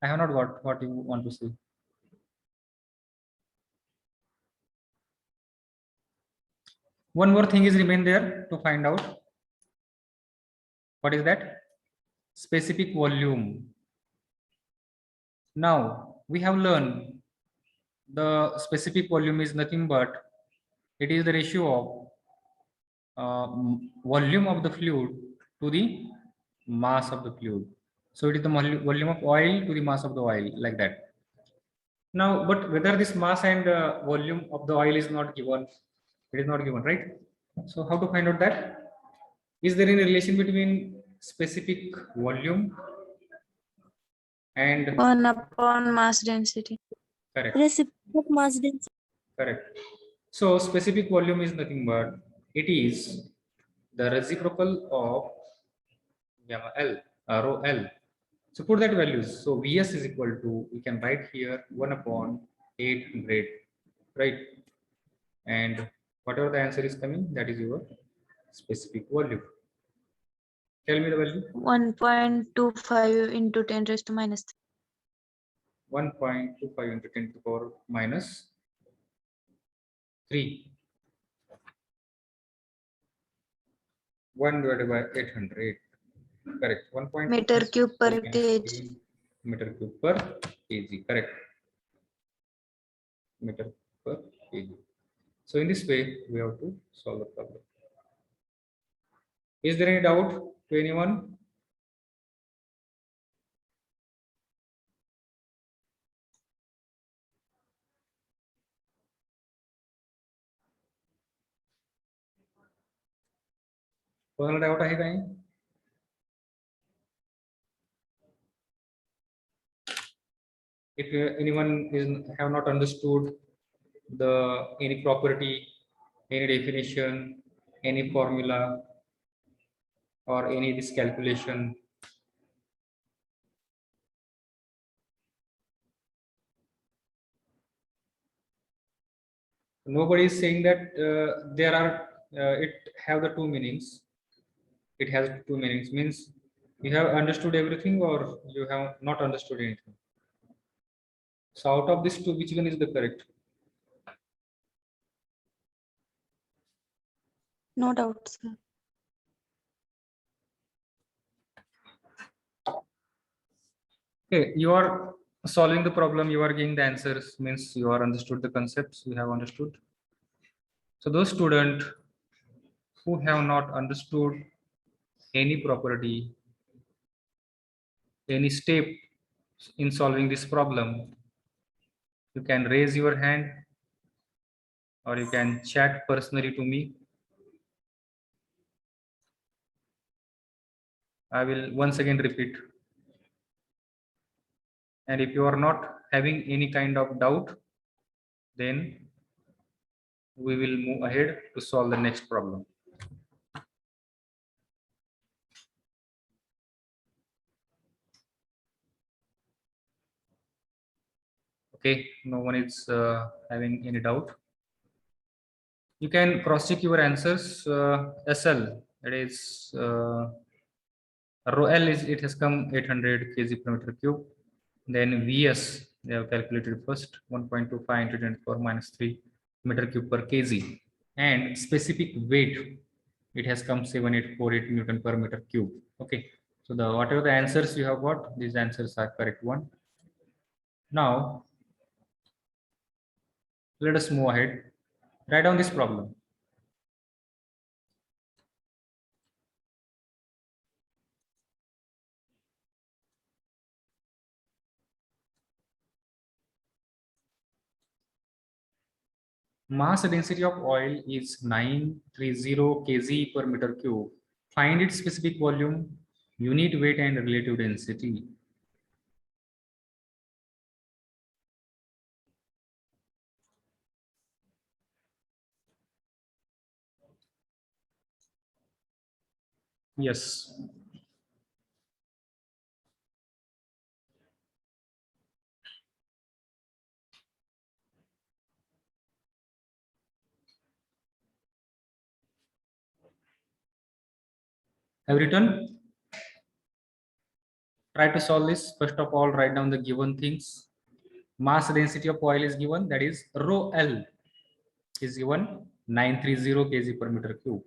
I have not got what you want to say. One more thing is remain there to find out. What is that? Specific volume. Now we have learned the specific volume is nothing but it is the ratio of volume of the fluid to the mass of the fluid. So it is the volume of oil to the mass of the oil, like that. Now, but whether this mass and volume of the oil is not given, it is not given, right? So how to find out that? Is there any relation between specific volume and 1 upon mass density. correct? Reciprocal mass density. Correct. So specific volume is nothing but it is the reciprocal of gamma L, rho L. So put that values. So Vs is equal to, we can write here 1 upon 800, right? And whatever the answer is coming, that is your specific volume. Tell me the value. 1.25 into 10 raised to minus 1.25 into 10 to the power minus 3. 1 divided by 800. Correct. 1. meter cube per kg. Meter cube per kg. Correct. Meter per kg. So in this way, we have to solve the problem. Is there any doubt to anyone? कोणाला doubt आहे काही? If anyone is have not understood the any property, any definition, any formula, or any this calculation, nobody is saying that there are it have the two meanings. It has two meanings, means you have understood everything or you have not understood anything. So out of these two, which one is the correct? No doubt, sir. Okay, you are solving the problem, you are getting the answers, means you are understood the concepts, you have understood. So those students who have not understood any property, any step in solving this problem, you can raise your hand or you can chat personally to me. I will once again repeat. And if you are not having any kind of doubt, then we will move ahead to solve the next problem. Okay, no one is having any doubt. You can cross check your answers. SL, that is rho L is, it has come 800 kg per meter cube. Then VS, they have calculated first 1.25 into 10 to the power minus 3 meter cube per kg. And specific weight, it has come 7848 Newton per meter cube. Okay, so the whatever the answers you have got, these answers are correct one. Now let us move ahead. Write down this problem. Mass density of oil is 930 kg per meter cube. Find its specific volume, unit weight, and relative density. Yes. Have you written? Try to solve this. First of all, write down the given things. Mass density of oil is given, that is rho L is given 930 kg per meter cube.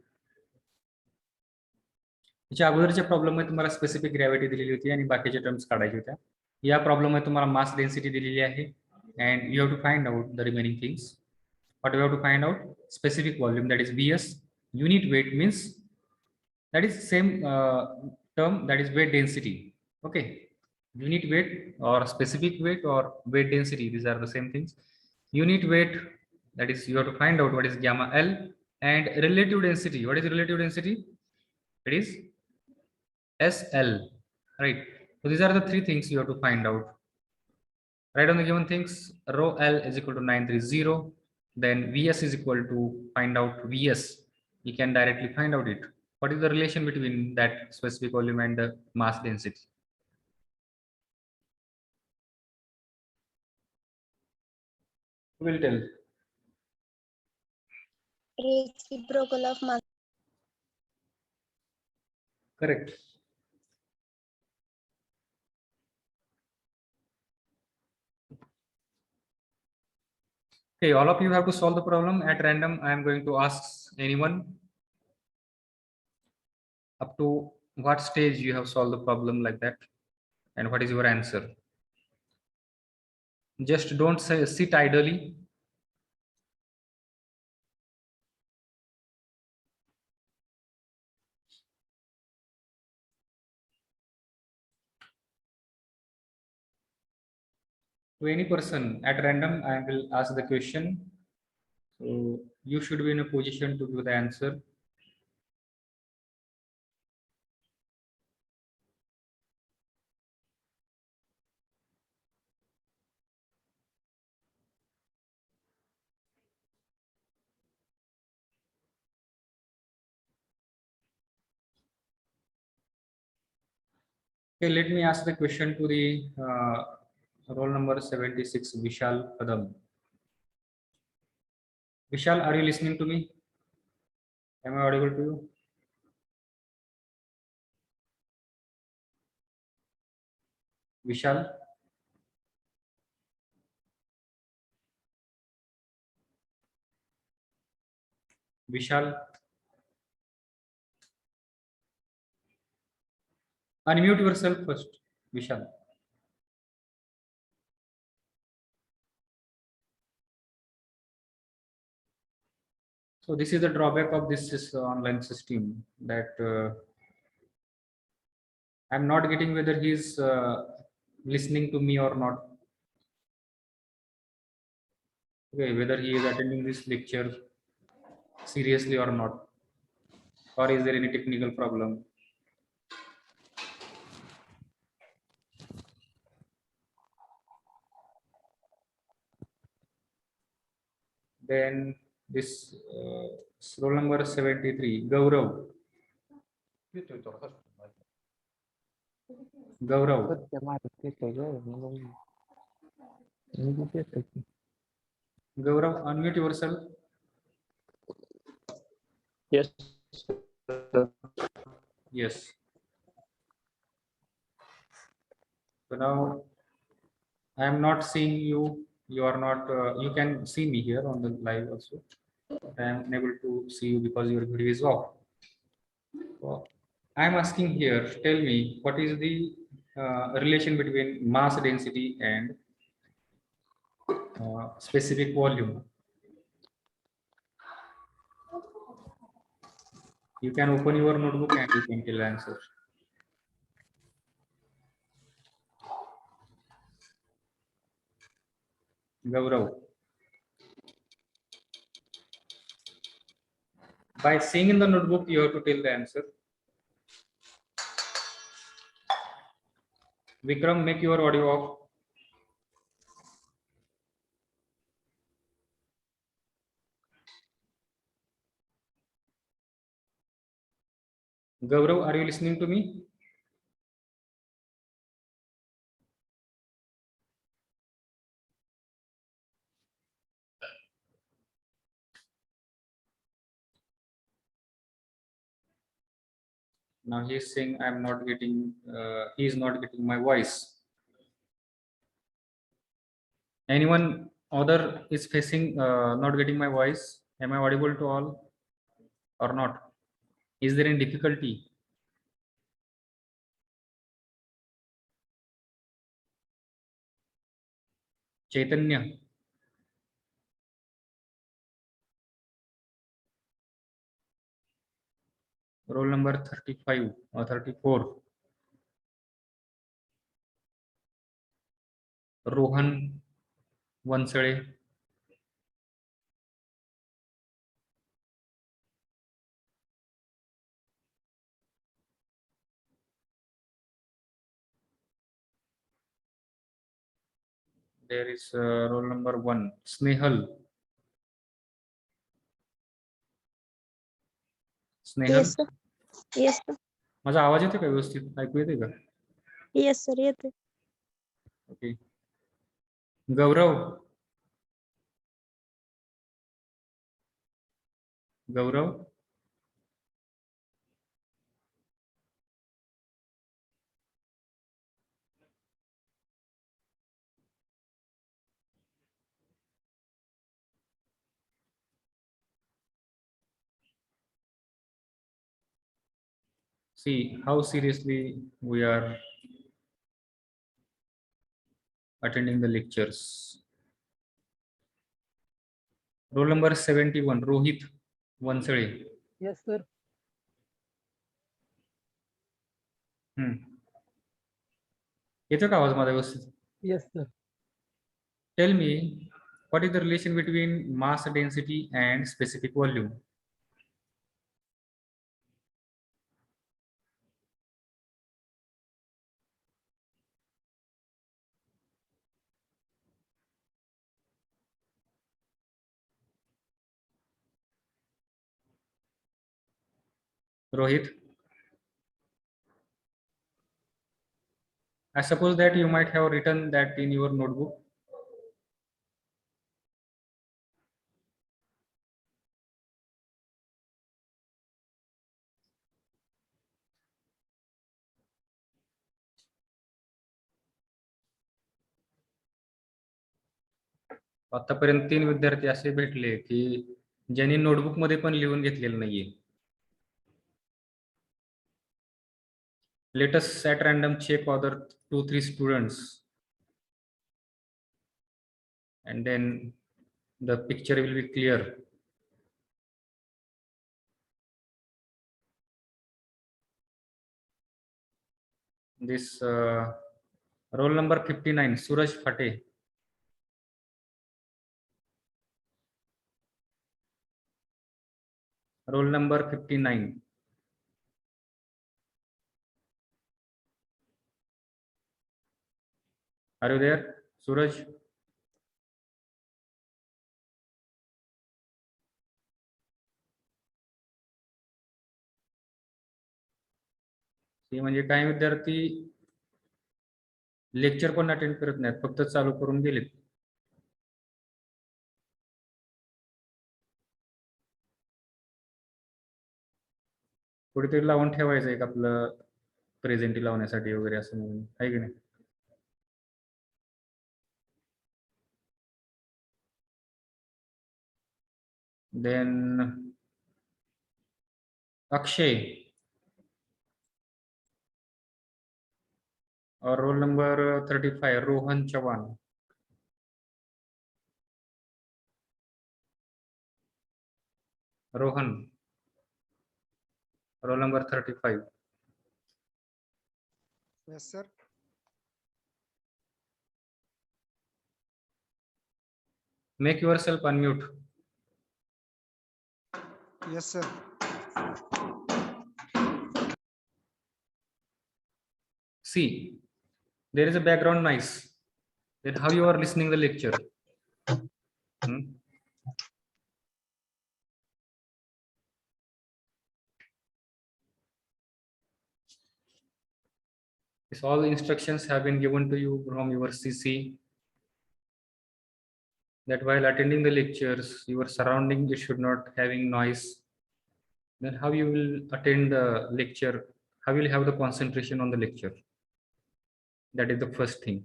याच्या अगोदरच्या problem मध्ये तुम्हाला specific gravity दिलेली होती आणि बाकीच्या terms काढायच्या होत्या. या प्रॉब्लेम मध्ये तुम्हाला मास डेन्सिटी दिलेली आहे and you have to find out the remaining things. What you have to find out? Specific volume, that is VS. Unit weight means that is same term, that is weight density. Okay, unit weight or specific weight or weight density, these are the same things. Unit weight, that is you have to find out what is gamma L, and relative density. What is relative density? It is SL, right? So these are the three things you have to find out. Write down the given things. Rho L is equal to 930. Then VS is equal to, find out VS. You can directly find out it. What is the relation between that specific volume and the mass density? Who will tell? Reciprocal of mass. Correct. Okay, all of you have to solve the problem at random. I am going to ask anyone up to what stage you have solved the problem like that, and what is your answer. Just don't say, sit idly. to any person at random. I will ask the question. So you should be in a position to give the answer. Okay, let me ask the question to the roll number 76, Vishal Kadam. Vishal, are you listening to me? Am I audible to you? Vishal? Vishal? Unmute yourself first, Vishal. So this is the drawback of this online system, that I'm not getting whether he's listening to me or not. Okay, whether he is attending this lecture seriously or not, or is there any technical problem? Then this roll number 73, Gaurav. Gaurav, Gaurav, unmute yourself. Yes. Yes. So now I am not seeing you. You are not. You can see me here on the live also. I am unable to see you because your video is off. So I am asking here. Tell me, what is the relation between mass density and specific volume? You can open your notebook and you can tell answer. Gaurav. By seeing in the notebook, you have to tell the answer. Vikram, make your audio off. Gaurav, are you listening to me? Now he is saying I'm not getting, he is not getting my voice. Anyone other is facing not getting my voice? Am I audible to all or not? Is there any difficulty? Chaitanya. Roll number 35 or 34. Rohan Vansale. There is roll number 1, Snehal. Snehal, Yes, sir. Yes, sir. माझा आवाज येतो का व्यवस्थित? ऐकू येते का? Yes, sir. येते. Okay. Gaurav. Gaurav. See how seriously we are attending the lectures. Roll number 71, Rohit Vansale. Yes, sir. येतो का आवाज माझा व्यवस्थित? Yes, sir. tell me what is the relation between mass density and specific volume? Rohit, I suppose that you might have written that in your notebook. आतापर्यंत 3 विद्यार्थी असे भेटले की ज्यांनी नोटबुक मध्ये पण लिहून घेतलेलं नाहीये. Let us at random check other 2-3 students, and then the picture will be clear. This roll number 59, Suraj Phate. Roll number 59. Are you there, Suraj? म्हणजे काही विद्यार्थी लेक्चर पण अटेंड करत नाहीत, फक्त चालू करून गेलेत. कुठेतरी लावून ठेवायचं एक आपलं प्रेझेंटी लावण्यासाठी वगैरे असं म्हणून, आहे की नाही? देन अक्षय और roll number 35, Rohan Chavan. Rohan, roll number 35. Yes, sir. Make yourself unmute. Yes, sir. See, there is a background noise. Then how you are listening the lecture? This all instructions have been given to you from your CC, that while attending the lectures, your surrounding should not having noise. Then how you will attend the lecture? How will you have the concentration on the lecture? That is the first thing,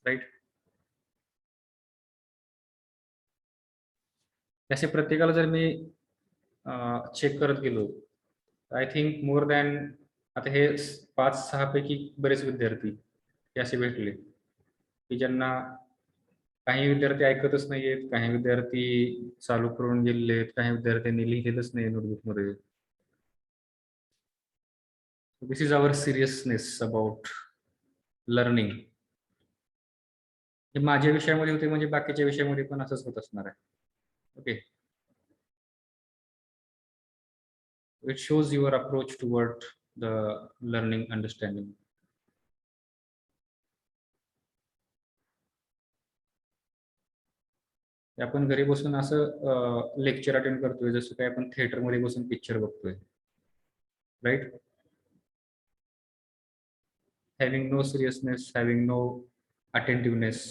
right? असे प्रत्येकाला जर मी check करत गेलो, I think more than, आता हे 5-6 पैकी बरेच विद्यार्थी हे असे भेटले की ज्यांना, काही विद्यार्थी ऐकतच नाहीयेत, काही विद्यार्थी चालू करून गेलेत, काही विद्यार्थ्यांनी लिहिलेलंच नाही नोटबुक मध्ये. This is our seriousness about learning. हे माझ्या विषयामध्ये होते म्हणजे बाकीच्या विषयामध्ये पण असंच होत असणार आहे. Okay, it shows your approach toward the learning understanding. आपण घरी बसून असं लेक्चर अटेंड करतोय जसं काय आपण थिएटर मध्ये बसून पिक्चर बघतोय, right? Having no seriousness, having no attentiveness,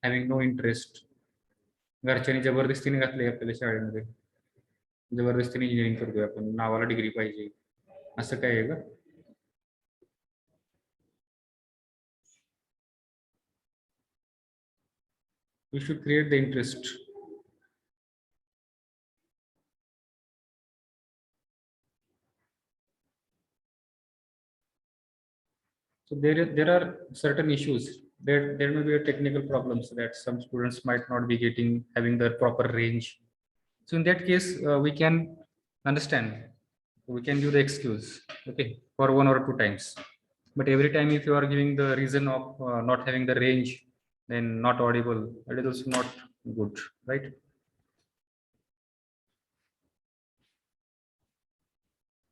having no interest. घरच्यांनी जबरदस्तीने घातले आपल्याला शाळेमध्ये, जबरदस्तीने इंजिनिअरिंग करतोय आपण, नावाला डिग्री पाहिजे, असं काय आहे का? We should create the interest. So there are certain issues. There may be a technical problems that some students might not be having the proper range. So in that case, we can understand. We can give the excuse, okay, for 1 or 2 times. But every time if you are giving the reason of not having the range, then not audible, that is also not good, right?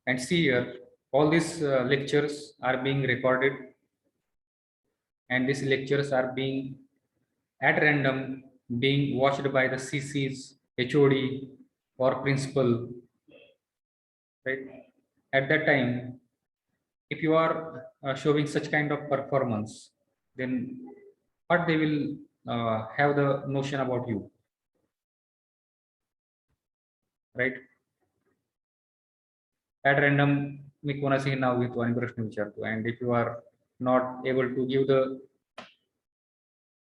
And see here, all these lectures are being recorded, and these lectures are being at random being watched by the CCs, HOD or principal, right? At that time, if you are showing such kind of performance, then what they will have the notion about you, right? At random मी कोणाचंही नाव घेतो आणि प्रश्न विचारतो, and if you are not able to give the,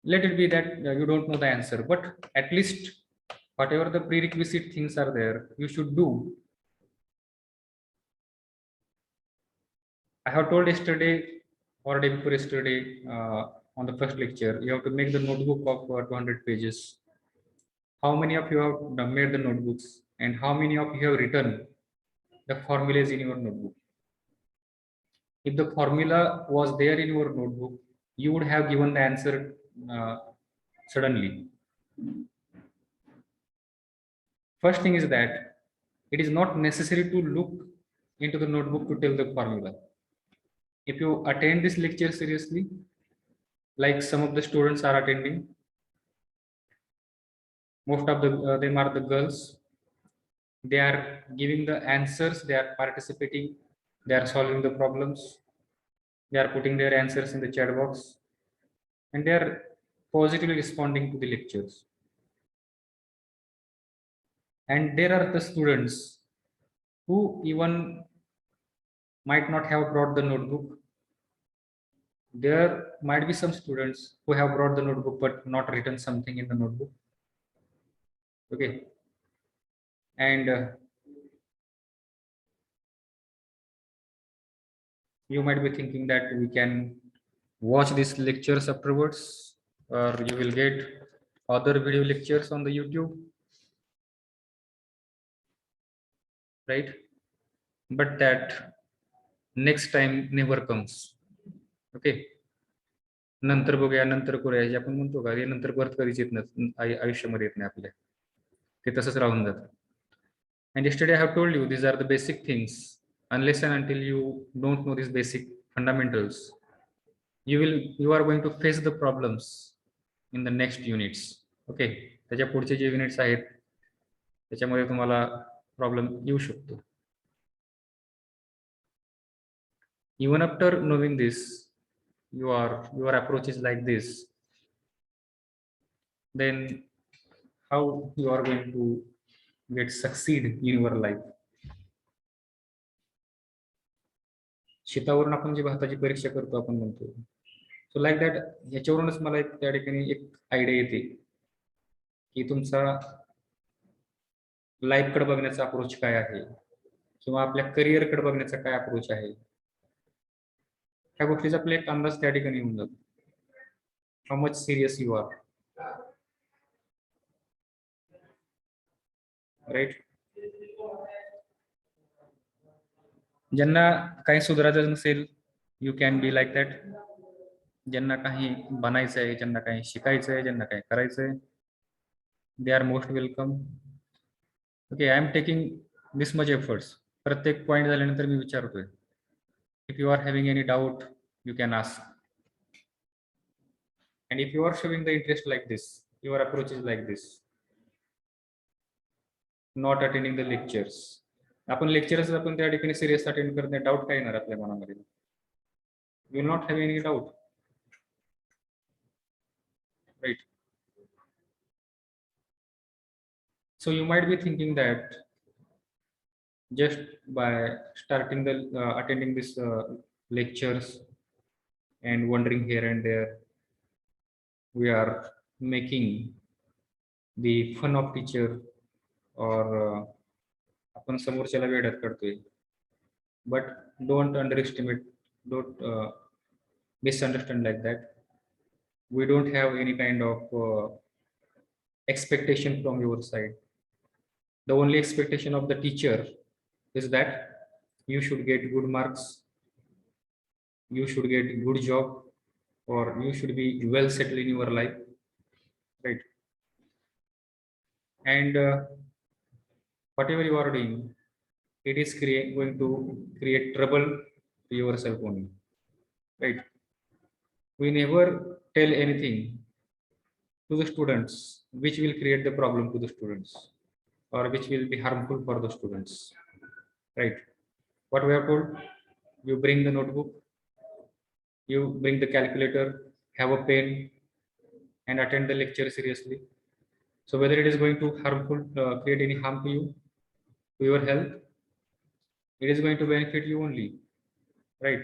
let it be that you don't know the answer, but at least whatever the prerequisite things are there, you should do. I have told yesterday or day before yesterday on the first lecture, you have to make the notebook of 200 pages. How many of you have made the notebooks, and how many of you have written the formulas in your notebook? If the formula was there in your notebook, you would have given the answer suddenly. First thing is that it is not necessary to look into the notebook to tell the formula. If you attend this lecture seriously, like some of the students are attending, most of them are the girls, they are giving the answers, they are participating, they are solving the problems, they are putting their answers in the chat box, and they are positively responding to the lectures. And there are the students who even might not have brought the notebook. There might be some students who have brought the notebook but not written something in the notebook. Okay. And you might be thinking that we can watch these lectures afterwards, or you will get other video lectures on the YouTube, right? But that next time never comes. Okay. नंतर बघूया, नंतर करूया, जे आपण म्हणतो का, हे नंतर परत कधीच येत नाही, आयुष्यामध्ये येत नाही आपल्या, ते तसंच राहून जातं. And yesterday I have told you these are the basic things. Unless and until you don't know these basic fundamentals, you are going to face the problems in the next units. Okay, त्याच्या पुढचे जे units आहेत त्याच्यामध्ये तुम्हाला problem येऊ शकतो. Even after knowing this, your approach is like this, then how you are going to get succeed in your life? शेतावरून आपण जी भाताची परीक्षा करतो आपण म्हणतो, सो लाईक दॅट, याच्यावरूनच मला एक त्या ठिकाणी एक आयडिया येते की तुमचा लाईफकडे बघण्याचा अप्रोच काय आहे, किंवा आपल्या करिअरकडे बघण्याचा काय अप्रोच आहे. ह्या गोष्टीचा आपला एक अंदाज त्या ठिकाणी येऊन जातो. How much serious you are, right? ज्यांना काही सुधारायचं नसेल, you can be like that. ज्यांना काही बनायचं आहे, ज्यांना काही शिकायचं आहे, ज्यांना काही करायचं आहे, they are most welcome. Okay, I am taking this much efforts. प्रत्येक पॉईंट झाल्यानंतर मी विचारतोय. If you are having any doubt, you can ask. And if you are showing the interest like this, your approach is like this, not attending the lectures. आपण lectures आपण त्या ठिकाणी serious attend करत नाही, doubt काय येणार आपल्या मनामध्ये? You will not have any doubt, right? So you might be thinking that just by starting the attending this lectures and wandering here and there, we are making the fun of teacher, or आपण समोरच्याला वेड्यात काढतोय. But don't underestimate, don't misunderstand like that. We don't have any kind of expectation from your side. The only expectation of the teacher is that you should get good marks, you should get good job, or you should be well settled in your life, right? And whatever you are doing, it is going to create trouble to yourself only, right? We never tell anything to the students which will create the problem to the students, or which will be harmful for the students, right? What we have told, you bring the notebook, you bring the calculator, have a pen, and attend the lecture seriously. So whether it is going to harmful, create any harm to you, to your health, it is going to benefit you only, right?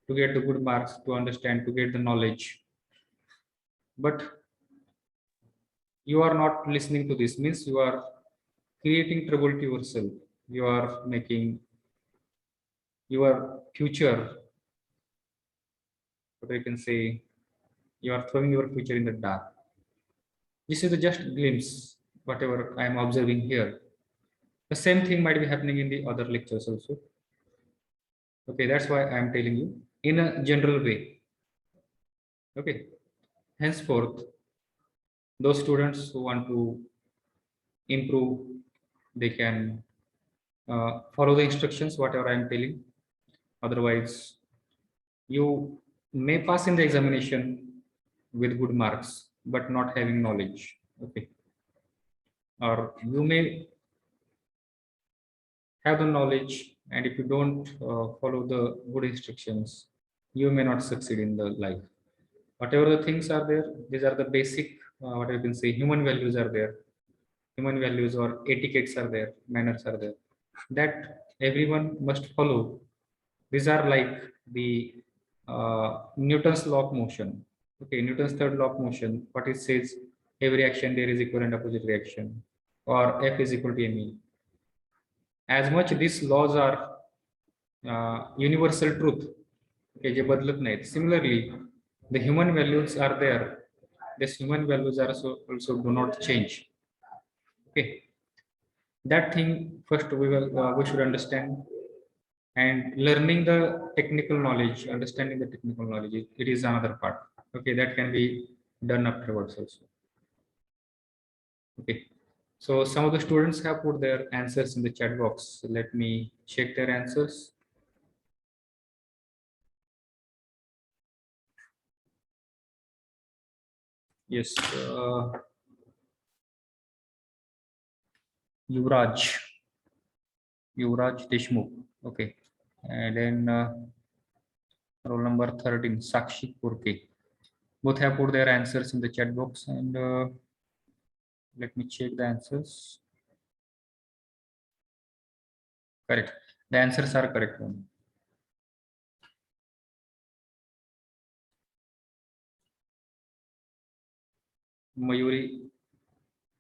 To get the good marks, to understand, to get the knowledge. But you are not listening to this, means you are creating trouble to yourself. You are making your future, what I can say, you are throwing your future in the dark. This is the just glimpse, whatever I am observing here. The same thing might be happening in the other lectures also. Okay, that's why I am telling you in a general way. Okay, henceforth, those students who want to improve, they can follow the instructions, whatever I am telling. Otherwise, you may pass in the examination with good marks, but not having knowledge. Okay, or you may have the knowledge, and if you don't follow the good instructions, you may not succeed in the life. Whatever the things are there, these are the basic, what I can say, human values are there. Human values or etiquettes are there, manners are there, that everyone must follow. These are like the Newton's law of motion. Okay, Newton's third law of motion, what it says, every action there is equal and opposite reaction, or F is equal to ME. As much these laws are universal truth, okay, जे बदलत नाहीत. Similarly, the human values are there. These human values are also do not change. Okay, that thing first we should understand. And learning the technical knowledge, understanding the technical knowledge, it is another part. Okay, that can be done afterwards also. Okay, so some of the students have put their answers in the chat box. So let me check their answers. Yes, Yuvraj Deshmukh. Okay, and then roll number 13, Sakshi Kurke. Both have put their answers in the chat box, and let me check the answers. Correct. The answers are correct one. Mayuri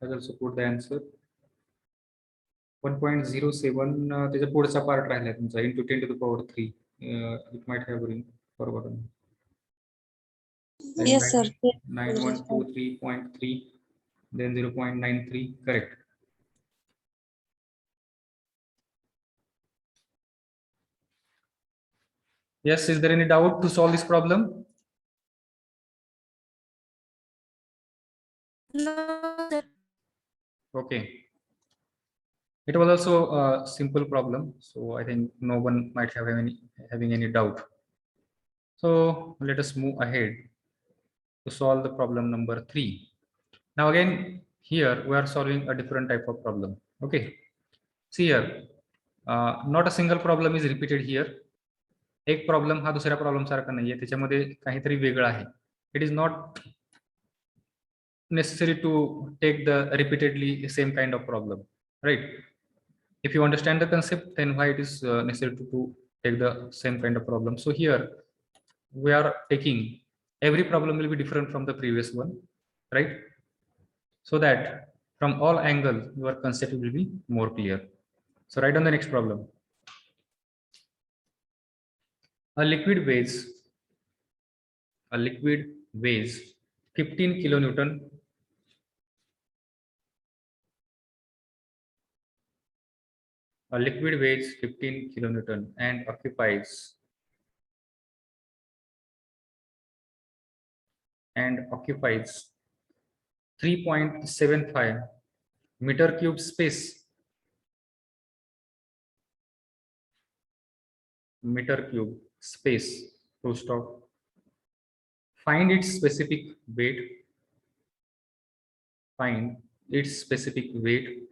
has also put the answer. 1.07 त्याचा पुढचा part राहिला तुमचा into 10 to the power 3. It might have been forgotten. Then Yes, sir. 9123.3, then 0.93. Correct. Yes, is there any doubt to solve this problem? No, sir. Okay. It was also a simple problem, so I think no one might have having any doubt. So let us move ahead to solve the problem number 3. Now again, here we are solving a different type of problem. Okay. See here, not a single problem is repeated here. एक problem हा दुसऱ्या problem सारखा नाहीये, त्याच्यामध्ये काहीतरी वेगळं आहे. It is not necessary to take the repeatedly same kind of problem, right? If you understand the concept, then why it is necessary to take the same kind of problem. So here we are taking, every problem will be different from the previous one, right? So that from all angles your concept will be more clear. So write down the next problem. A liquid weighs 15 kilonewton. A liquid weighs 15 kilonewton and occupies and occupies 3.75 meter cube space. Meter cube space. Full stop. Find its specific weight. Find its specific weight,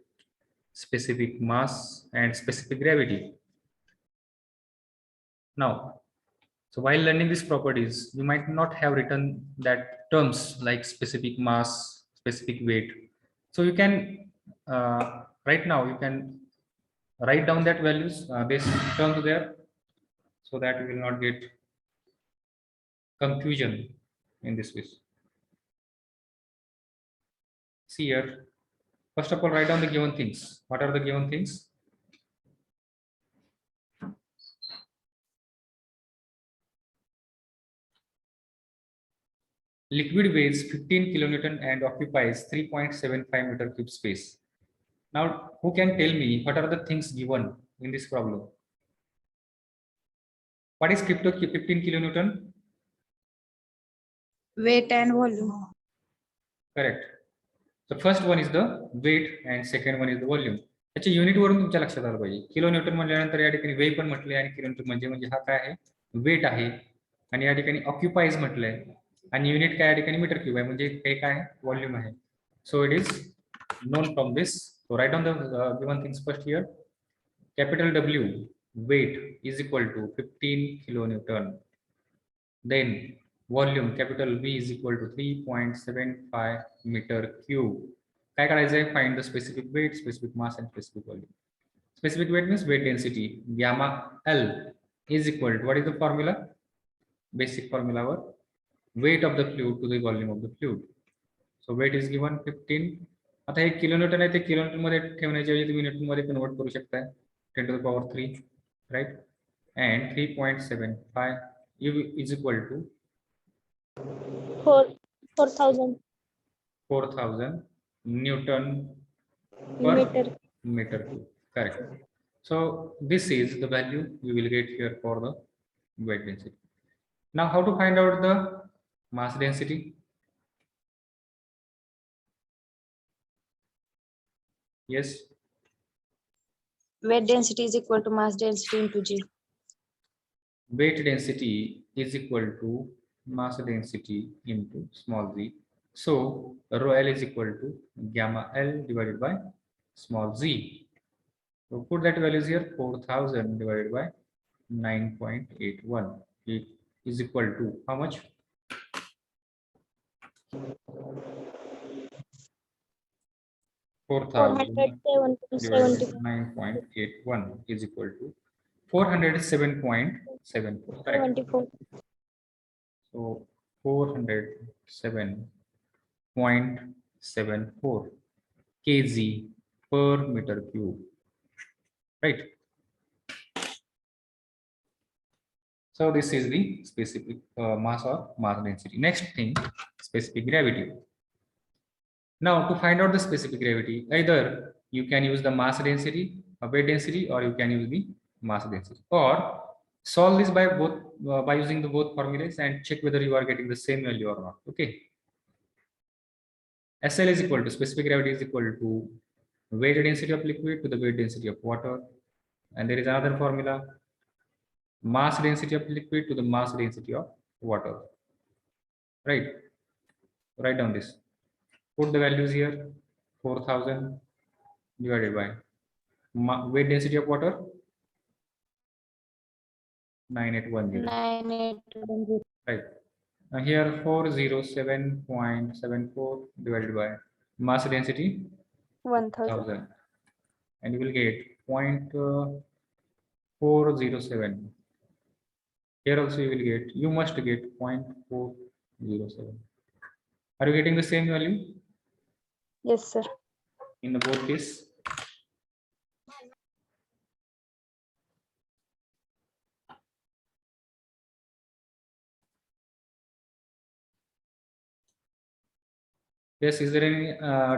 specific mass, and specific gravity. Now, so while learning these properties, you might not have written that terms like specific mass, specific weight. So you can right now you can write down that values, this terms there, so that you will not get confusion in this way. See here, first of all, write down the given things. What are the given things? Liquid weighs 15 kilonewton and occupies 3.75 meter cube space. Now, who can tell me what are the things given in this problem? What is 15 kilonewton? Weight and volume. Correct. The first one is the weight and second one is the volume. त्याच्या unit वरून तुमच्या लक्षात आलं पाहिजे. Kilonewton म्हणल्यानंतर या ठिकाणी वेळ पण म्हटले आणि किलोमीटर म्हणजे हा काय आहे, वेट आहे. आणि या ठिकाणी ऑक्युपाईज म्हटलंय आणि युनिट काय या ठिकाणी मीटर क्यूब आहे, म्हणजे ते काय आहे, व्हॉल्यूम आहे. So it is known from this. So write down the given things first here. Capital W weight is equal to 15 kilonewton. Then volume capital V is equal to 3.75 meter cube. काय करायचंय, find the specific weight, specific mass and specific volume. Specific weight means weight density. Gamma L is equal to, what is the formula? Basic formula were weight of the fluid to the volume of the fluid. So weight is given 15. आता हे kilonewton आहे, ते kilometre मध्ये ठेवण्याच्या ऐवजी तुम्ही Newton मध्ये convert करू शकताय. 10 to the power 3, right? And 3.75 is equal to 4,000 Newton per meter. meter cube. Correct. So this is the value you will get here for the weight density. Now how to find out the mass density? Yes, Weight density is equal to mass density into G. weight density is equal to mass density into small z. So rho L is equal to gamma L divided by small z. So put that values here, 4,000 divided by 9.81. It is equal to how much? 4,000 divided by 9.81 is equal to 407.74. Correct. 74. So 407.74 kg per meter cube, right? So this is the specific mass or mass density. Next thing, specific gravity. Now to find out the specific gravity, either you can use the mass density, weight density, or you can use the mass density, or solve this by both by using the both formulas and check whether you are getting the same value or not. Okay. SL is equal to, specific gravity is equal to weight density of liquid to the weight density of water, and there is another formula, mass density of liquid to the mass density of water, right? Write down this, put the values here, 4,000 divided by weight density of water 9810, 981. right? Now here 407.74 divided by mass density 1,000. 1000, and you will get 0.407. Here also you will get, you must get 0.407. Are you getting the same value Yes, sir. in the both case? Yes, is there any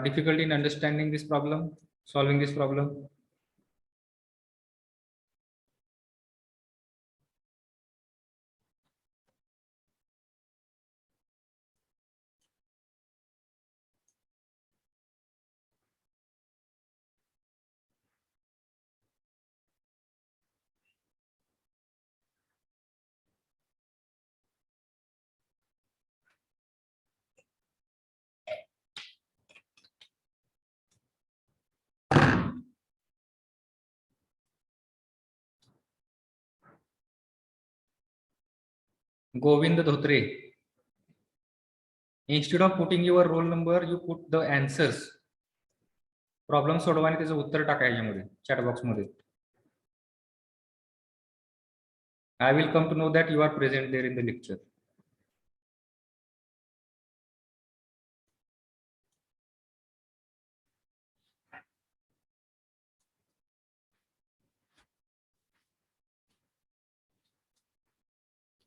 difficulty in understanding this problem, solving this problem? Govind Dhotre. Instead of putting your roll number, you put the answers. Problem सोडवा आणि त्याचं उत्तर टाका याच्यामध्ये chat box मध्ये. I will come to know that you are present there in the lecture.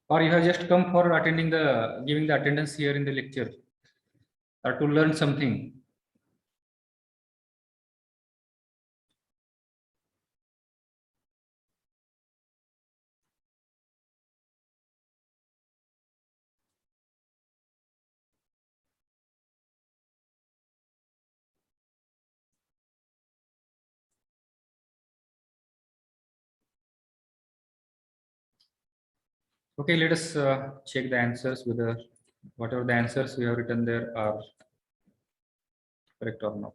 Or you have just come for attending giving the attendance here in the lecture, or to learn something. Okay, let us check the answers whether whatever the answers we have written there are correct or not.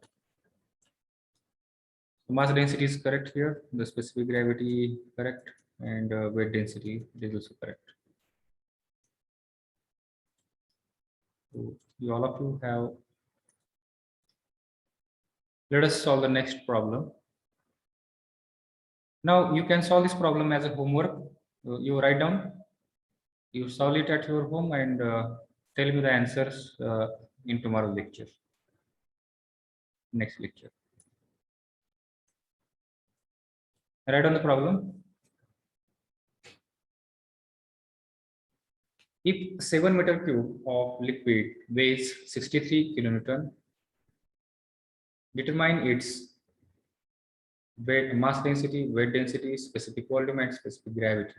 Mass density is correct here, the specific gravity correct, and weight density is also correct. So you all of you have. Let us solve the next problem. Now you can solve this problem as a homework. You write down, you solve it at your home, and tell me the answers in tomorrow's lecture. Next lecture. Write down the problem. If 7 meter cube of liquid weighs 63 kilonewton, determine its weight, mass density, weight density, specific volume, and specific gravity.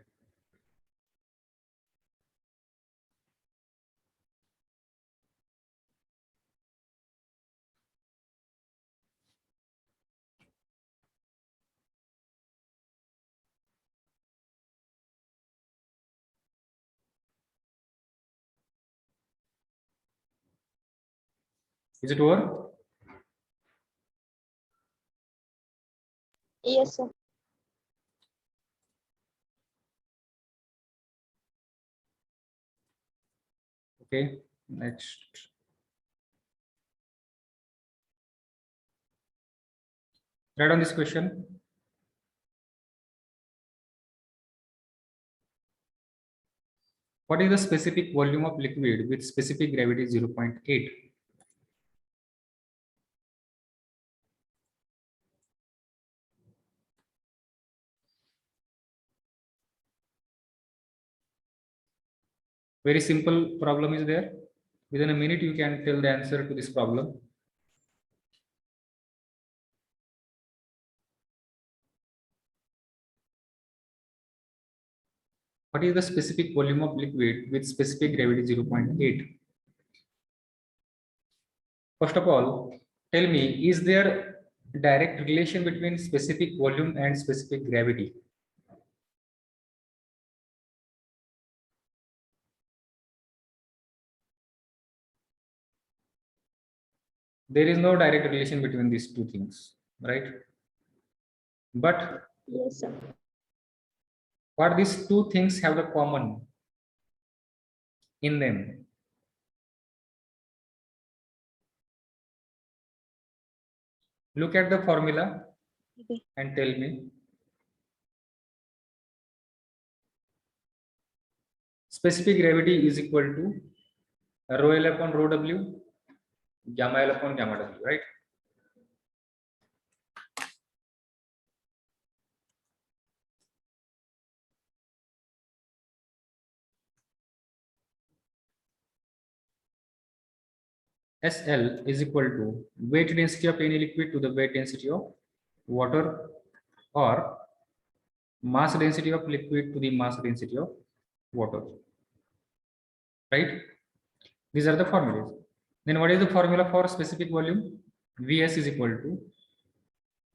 Is it over? Yes, sir. Okay, next. Write down this question. What is the specific volume of liquid with specific gravity 0.8? Very simple problem is there. Within a minute, you can tell the answer to this problem. What is the specific volume of liquid with specific gravity 0.8? First of all, tell me, is there direct relation between specific volume and specific gravity? There is no direct relation between these two things, right? But Yes, sir. what these two things have the common in them? Look at the formula Okay. and tell me. Specific gravity is equal to rho L upon rho W, gamma L upon gamma W, right? SL is equal to weight density of any liquid to the weight density of water, or mass density of liquid to the mass density of water, right? These are the formulas. Then what is the formula for specific volume? Vs is equal to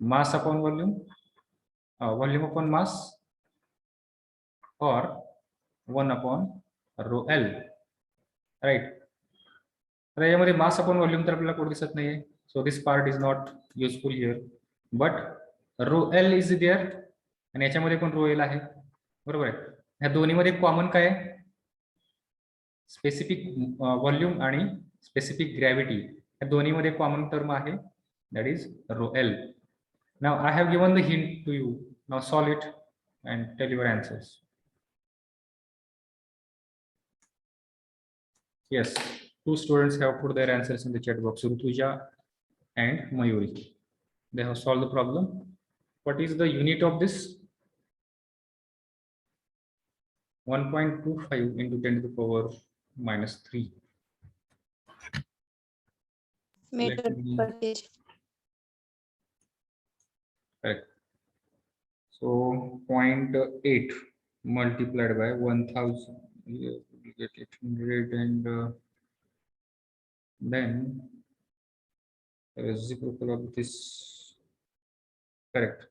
mass upon volume, volume upon mass, or 1 upon rho L, right? आता यामध्ये mass upon volume तर आपल्याला code दिसत नाहीये, so this part is not useful here, but rho L is there आणि याच्यामध्ये पण rho L आहे, बरोबर आहे. ह्या दोन्हीमध्ये कॉमन काय आहे? स्पेसिफिक व्हॉल्यूम आणि स्पेसिफिक ग्रॅव्हिटी या दोन्हीमध्ये कॉमन टर्म आहे, that is rho L. Now I have given the hint to you. Now solve it and tell your answers. Yes, 2 students have put their answers in the chat box, Rutuja and Mayuri. They have solved the problem. What is the unit of this? 1.25 into 10 to the power minus 3. Meter Let me- per kg. Correct. So 0.8 multiplied by 1000, you get 800, and then the reciprocal of this. Correct.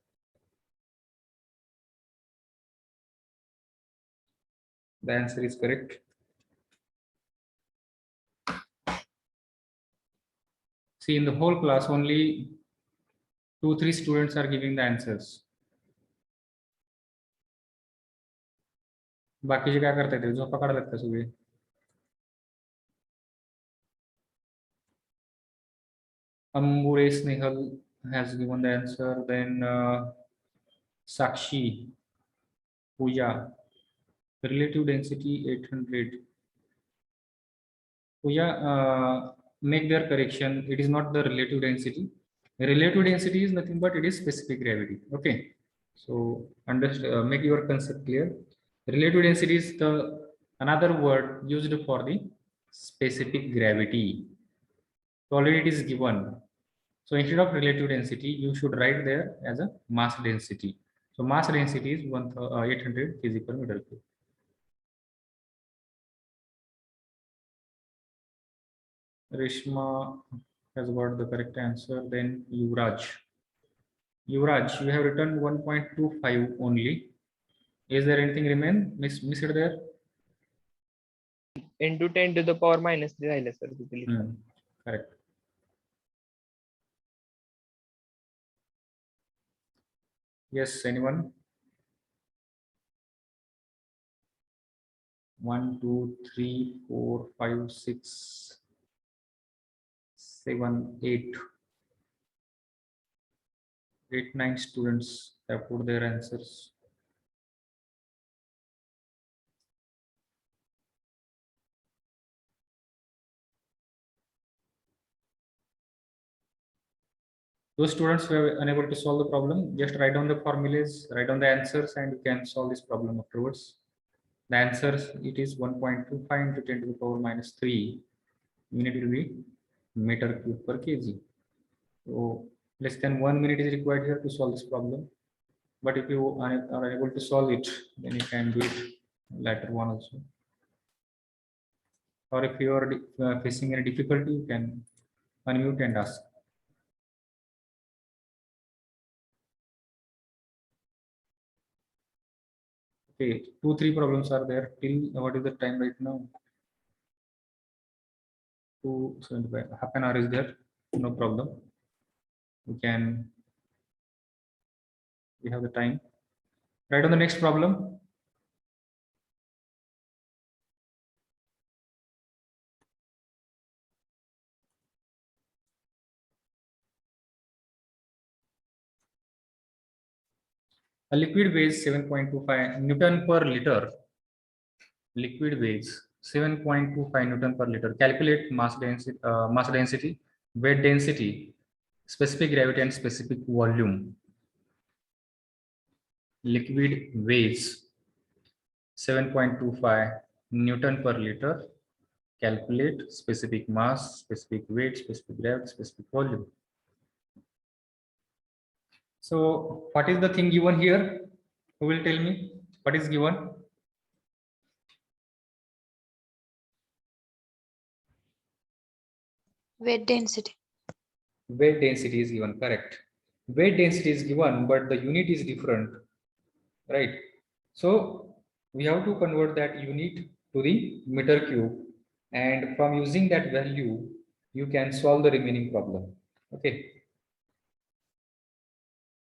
The answer is correct. See, in the whole class, only 2-3 students are giving the answers. बाकीचे काय करतायत ते झोपा काढायला लागतात सगळे. Ambure Snehal has given the answer. Then Sakshi, Pooja, relative density 800. Pooja, make their correction. It is not the relative density. Relative density is nothing but it is specific gravity. Okay, so understand, make your concept clear. Relative density is the another word used for the specific gravity. So already it is given. So instead of relative density, you should write there as a mass density. So mass density is 800 kg per meter cube. Rishma has got the correct answer. Then Yuvraj. Yuvraj, you have written 1.25 only. Is there anything remain? Missed there? into 10 to the power minus 3 राहिलं sir तिथे. Correct. Yes, anyone? 1, 2, 3, 4, 5, 6, 7, 8. 8, 9 students have put their answers. Those students who are unable to solve the problem, just write down the formulas, write down the answers, and you can solve this problem afterwards. The answers, it is 1.25 into 10 to the power minus 3. Unit will be meter cube per kg. So less than 1 minute is required here to solve this problem. But if you are unable to solve it, then you can do it later one also. Or if you are facing any difficulty, you can unmute and ask. Okay, 2-3 problems are there. Till what is the time right now? 2:75. Half an hour is there. No problem. We have the time. Right on the next problem. A liquid weighs 7.25 Newton per liter. Liquid weighs 7.25 Newton per liter. Calculate mass density, weight density, specific gravity, and specific volume. Liquid weighs 7.25 Newton per liter. Calculate specific mass, specific weight, specific gravity, specific volume. So what is the thing given here? Who will tell me what is given? Weight density. Weight density is given, correct. Weight density is given, but the unit is different, right? So we have to convert that unit to the meter cube, and from using that value, you can solve the remaining problem. Okay.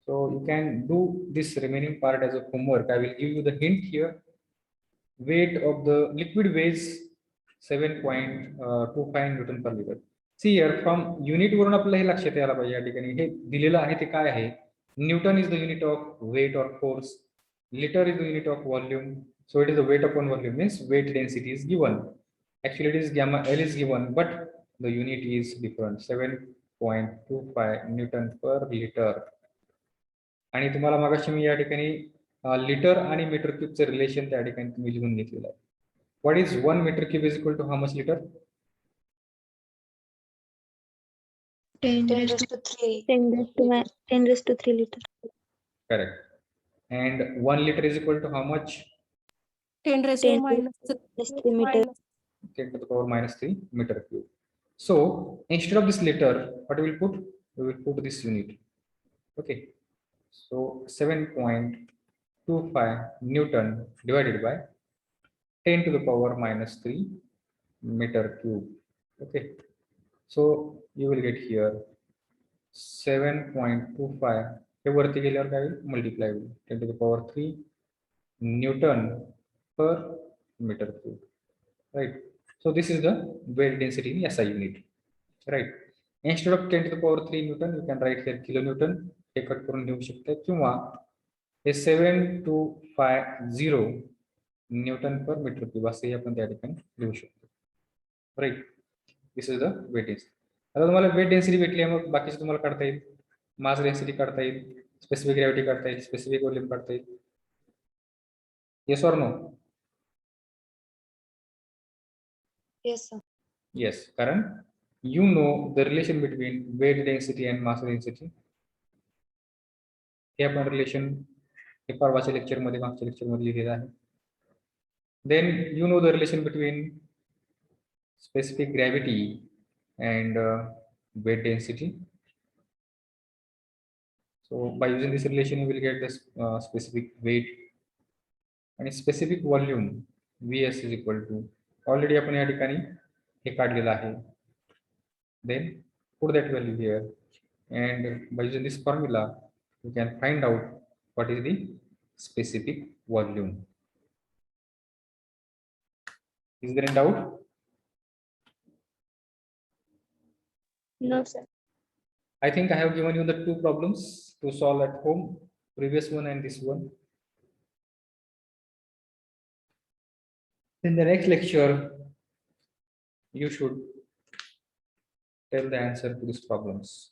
So you can do this remaining part as a homework. I will give you the hint here. Weight of the liquid weighs 7.25 Newton per litre. See here from unit वरून आपल्याला हे लक्षात यायला पाहिजे या ठिकाणी हे दिलेलं आहे ते काय आहे. Newton is the unit of weight और force. Liter is the unit of volume. So it is the weight upon volume, means weight density is given. Actually it is gamma L is given, but the unit is different. 7.25 Newton per liter. आणि तुम्हाला मागाशी मी या ठिकाणी litre आणि metre क्यूबचं relation त्या ठिकाणी तुम्ही लिहून घेतलेलं आहे. What is 1 metre cube is equal to how much litre? 10 raised to 3. 10 raised to 3 liter. Correct. And 1 liter is equal to how much? 10 raised 10 to minus Plus 3 meter. 10 to the power minus 3 meter cube. So instead of this liter, what we will put? We will put this unit. Okay. So 7.25 Newton divided by 10 to the power minus 3 meter cube. Okay. So you will get here 7.25. हे वरती गेल्यावर काय होईल? Multiply होईल. 10 to the power 3 Newton per meter cube. Right. So this is the weight density in SI unit. Right. Instead of 10 to the power 3 Newton, you can write here kilonewton. हे cut करून लिहू शकता किंवा हे 7250 newton per metre cube असे आपण त्या ठिकाणी लिहू शकतो. Right. This is the weight density. आता तुम्हाला वेट डेन्सिटी भेटली आहे, मग बाकीचे तुम्हाला काढता येईल. मास डेन्सिटी काढता येईल, स्पेसिफिक ग्रॅव्हिटी काढता येईल, स्पेसिफिक व्हॉल्यूम काढता येईल. Yes or no? Yes, sir. Yes, कारण you know the relation between weight density and mass density. हे आपण रिलेशन हे परवाच्या लेक्चर मध्ये मागच्या लेक्चर मध्ये लिहिलेलं आहे. Then you know the relation between specific gravity and weight density. So by using this relation, you will get this specific weight and specific volume. Vs is equal to already आपण या ठिकाणी हे काढलेलं आहे. Then put that value here, and by using this formula, you can find out what is the specific volume. Is there any doubt? No, sir. I think I have given you the two problems to solve at home, previous one and this one. In the next lecture, you should tell the answer to these problems.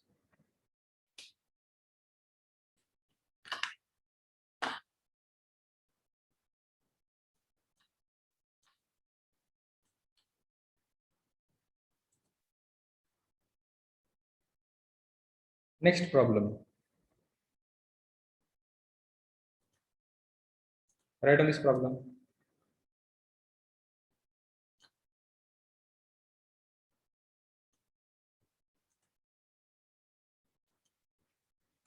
Next problem. Write on this problem.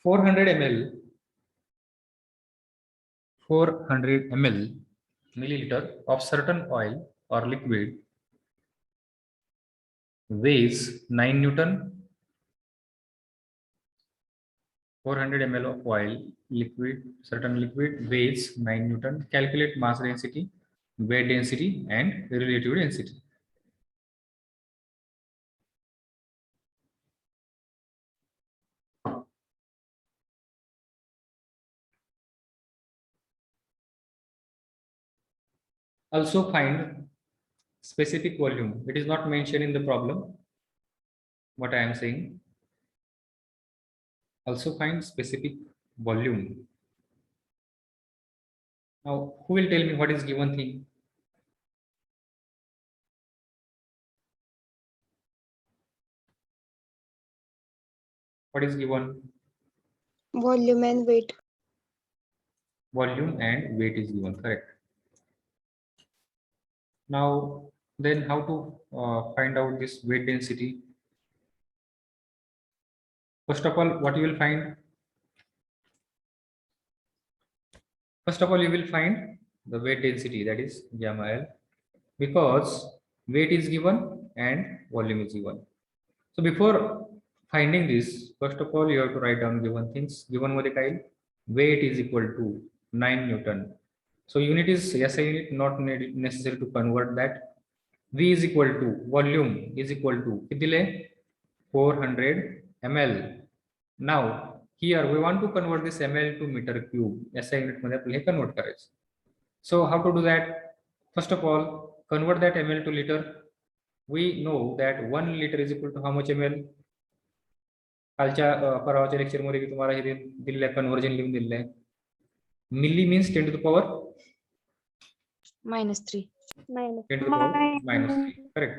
$400 ml milliliter of certain oil or liquid weighs 9 Newton. 400 ml of oil, certain liquid weighs 9 Newton. Calculate mass density, weight density, and relative density. Also find specific volume. It is not mentioned in the problem, what I am saying. Also find specific volume. Now, who will tell me what is given thing? What is given? Volume and weight. Volume and weight is given, correct. Now, then how to find out this weight density? First of all, what you will find? First of all, you will find the weight density, that is gamma L, because weight is given and volume is given. So before finding this, first of all, you have to write down given things. Given मध्ये काय? Weight is equal to 9 Newton. So unit is SI unit, not necessary to convert that. V is equal to volume is equal to किती दिले 400 ml. Now here we want to convert this ml to meter cube. SI unit मध्ये आपल्याला हे convert करायचं. So how to do that? First of all, convert that ml to liter. We know that 1 liter is equal to how much ml? कालच्या परवाच्या lecture मध्ये तुम्हाला हे दिलेलं आहे, conversion लिहून दिलेलं आहे. मिली means 10 to the power -3. 10 to the power -3. Correct.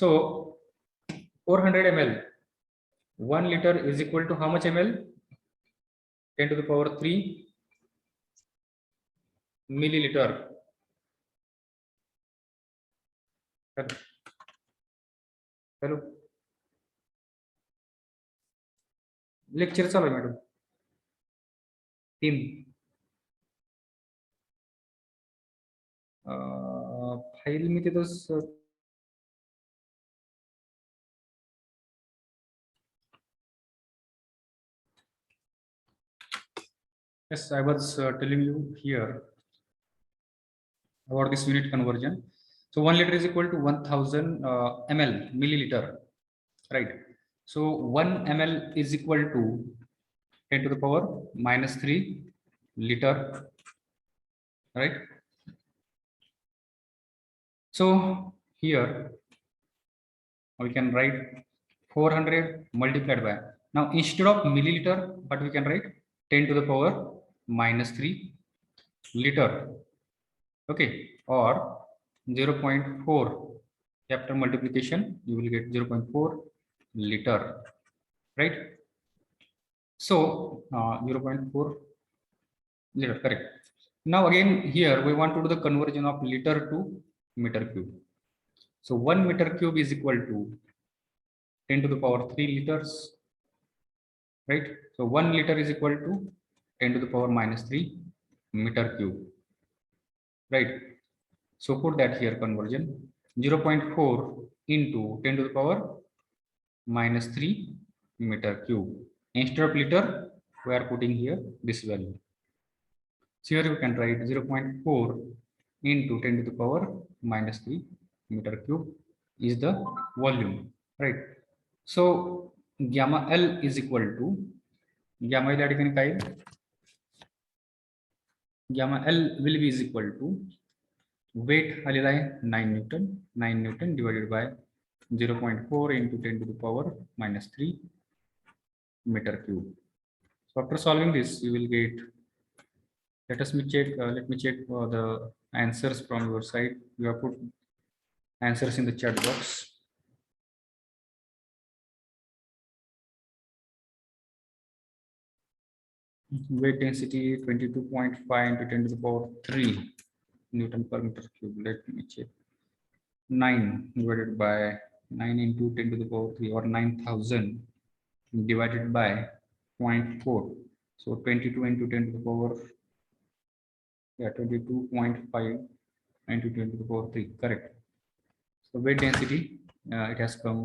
So 400 ml, 1 liter is equal to how much ml? 10 to the power 3 milliliter. Hello. Lecture चालू आहे मॅडम. 3 फाईल मी तिथं yes, I was telling you here about this unit conversion. So 1 liter is equal to 1000 ml milliliter, right? So 1 ml is equal to 10 to the power -3 liter, right? So here we can write 400 multiplied by, now instead of milliliter, but we can write 10 to the power -3 liter, okay, or 0.4, after multiplication you will get 0.4 liter, right? So 0.4 liter, correct. Now again here we want to do the conversion of liter to meter cube. So 1 meter cube is equal to 10 to the power 3 liters, right? So 1 liter is equal to 10 to the power -3 meter cube, right? So put that here conversion, 0.4 into 10 to the power -3 meter cube. Instead of liter, we are putting here this value. So here you can write 0.4 into 10 to the power -3 meter cube is the volume, right? So gamma L is equal to, gamma L ठिकाणी काय, gamma L will be is equal to weight आलेला आहे 9 Newton divided by 0.4 into 10 to the power -3 meter cube. So after solving this, you will get, let me check the answers from your side. You have put answers in the chat box. Weight density 22.5 into 10 to the power 3 Newton per meter cube. Let me check. 9 divided by 9 into 10 to the power 3, or 9000 divided by 0.4. So 22 into 10 to the power, yeah, 22.5 into 10 to the power 3, correct. So weight density, it has come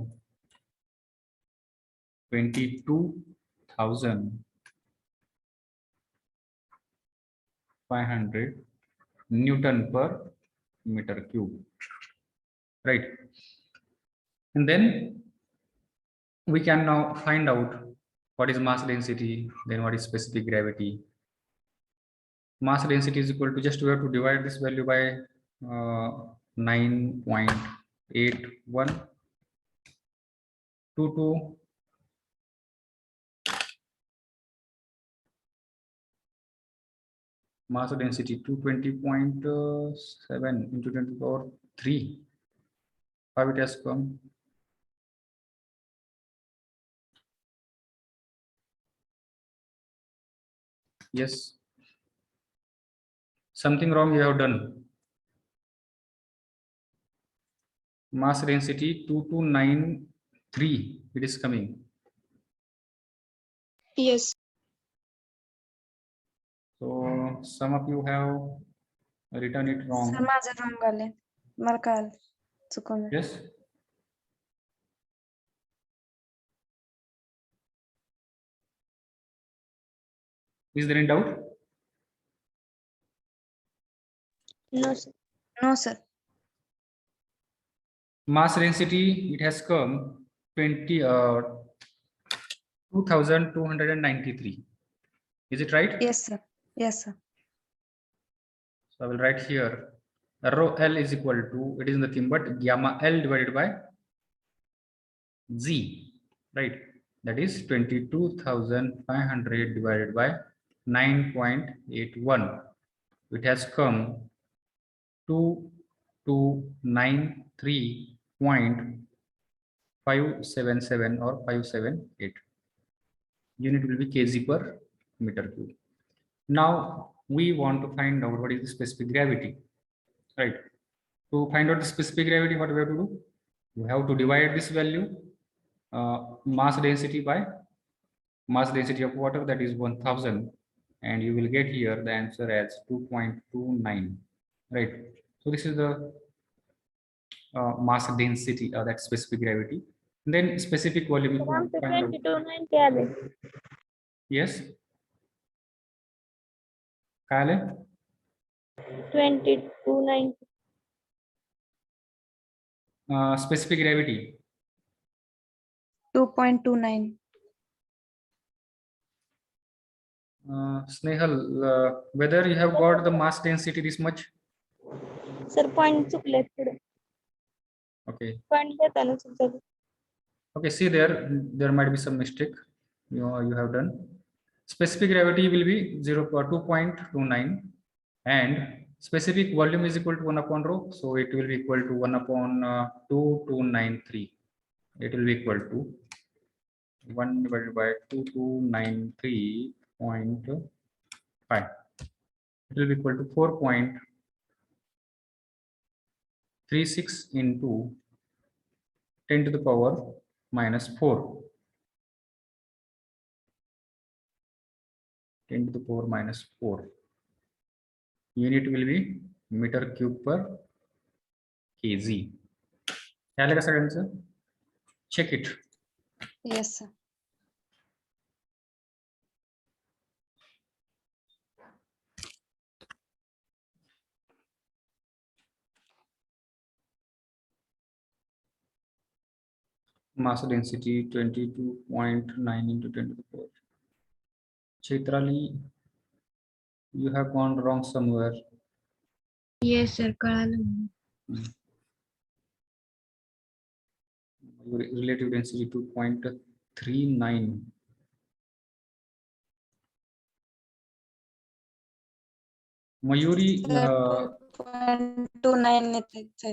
22,500 Newton per meter cube, right? And then we can now find out what is mass density, then what is specific gravity. Mass density is equal to, just we have to divide this value by 9.8122. Mass density 220.7 into 10 to the power 3. How it has come? Yes. Something wrong you have done. Mass density 2293, it is coming. Yes. So some of you have written it wrong. Sir माझं wrong आले, मला कळालं चुकून. Yes. Is there any doubt? No, sir. No sir. Mass density, it has come 2293. Is it right? Yes, sir. Yes, sir. So I will write here rho L is equal to, it is nothing but gamma L divided by Z, right? That is 22,500 divided by 9.81. It has come 2293.577 or 578. Unit will be kg per meter cube. Now we want to find out what is the specific gravity, right? To find out the specific gravity, what we have to do? We have to divide this value, mass density by mass density of water, that is 1000, and you will get here the answer as 2.29, right? So this is the mass density, that specific gravity. And then specific volume, if you want to find out. 2290 आले. Yes, काय आले? 2290. Specific gravity 2.29. Snehal, whether you have got the mass density this much? Sir point चुकले थोडे. Okay. Point देताना चुकले. Okay, see there might be some mistake you have done. Specific gravity will be 2.29, and specific volume is equal to 1 upon rho, so it will be equal to 1 upon 2293. It will be equal to 1 divided by 2293.5. It will be equal to 4.36 into 10 to the power minus 4. 10 to the power minus 4. Unit will be meter cube per kg. क्या लगा sir answer? Check it. Yes, sir. Mass density 22.9 into 10 to the power. Chaitrali, you have gone wrong somewhere. Yes sir, कळालं. Your relative density 2.39. Mayuri, 2.29 येते.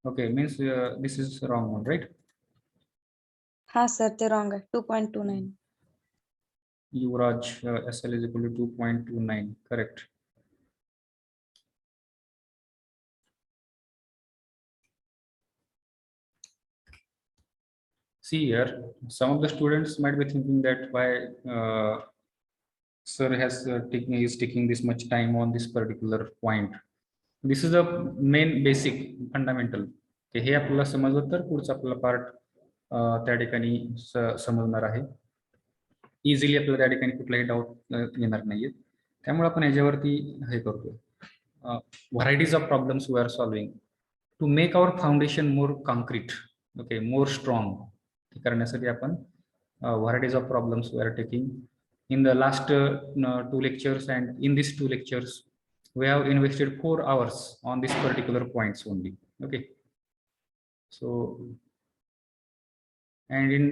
okay, means this is wrong one, right? हा sir ते wrong आहे. 2.29. Yuvraj, SL is equal to 2.29, correct. See here, some of the students might be thinking that why sir has taking this much time on this particular point. This is the main basic fundamental. हे आपल्याला समजलं तर पुढचा आपला part त्या ठिकाणी समजणार आहे. Easily आपल्याला त्या ठिकाणी कुठलाही डाऊट येणार नाहीये. त्यामुळे आपण याच्यावरती हे करतो. Varieties of problems we are solving to make our foundation more concrete, okay, more strong. करण्यासाठी आपण varieties of problems we are taking in the last 2 lectures, and in these 2 lectures we have invested 4 hours on this particular points only. Okay, so and in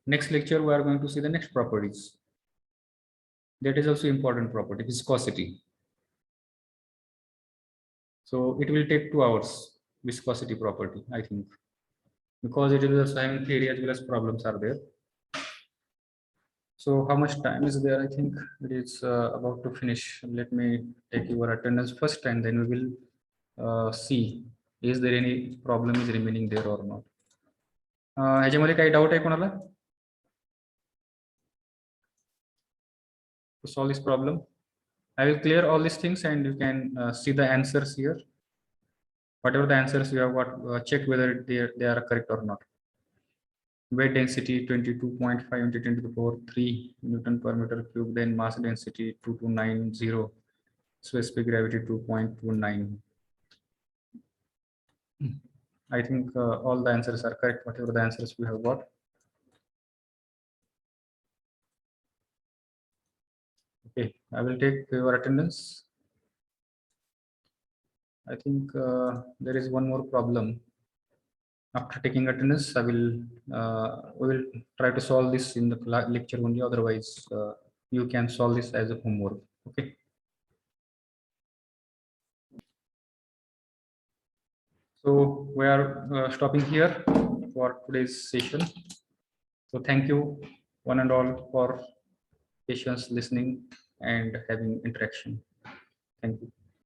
next lecture we are going to see the next properties. That is also important property, viscosity. So it will take 2 hours, viscosity property, I think, because it is also having theory as well as problems are there. So how much time is there? I think it is about to finish. Let me take your attendance first, and then we will see is there any problem is remaining there or not. ह्याच्यामध्ये काही doubt आहे कोणाला? To solve this problem, I will clear all these things, and you can see the answers here. Whatever the answers you have got, check whether they are correct or not. Weight density 22.5 into 10 to the power 3 Newton per meter cube. Then mass density 2290. Specific gravity 2.29. I think all the answers are correct, whatever the answers we have got. Okay, I will take your attendance. I think there is one more problem. After taking attendance, we will try to solve this in the lecture only. Otherwise, you can solve this as a homework. Okay. So we are stopping here for today's session. So thank you one and all for patience, listening, and having interaction. Thank you.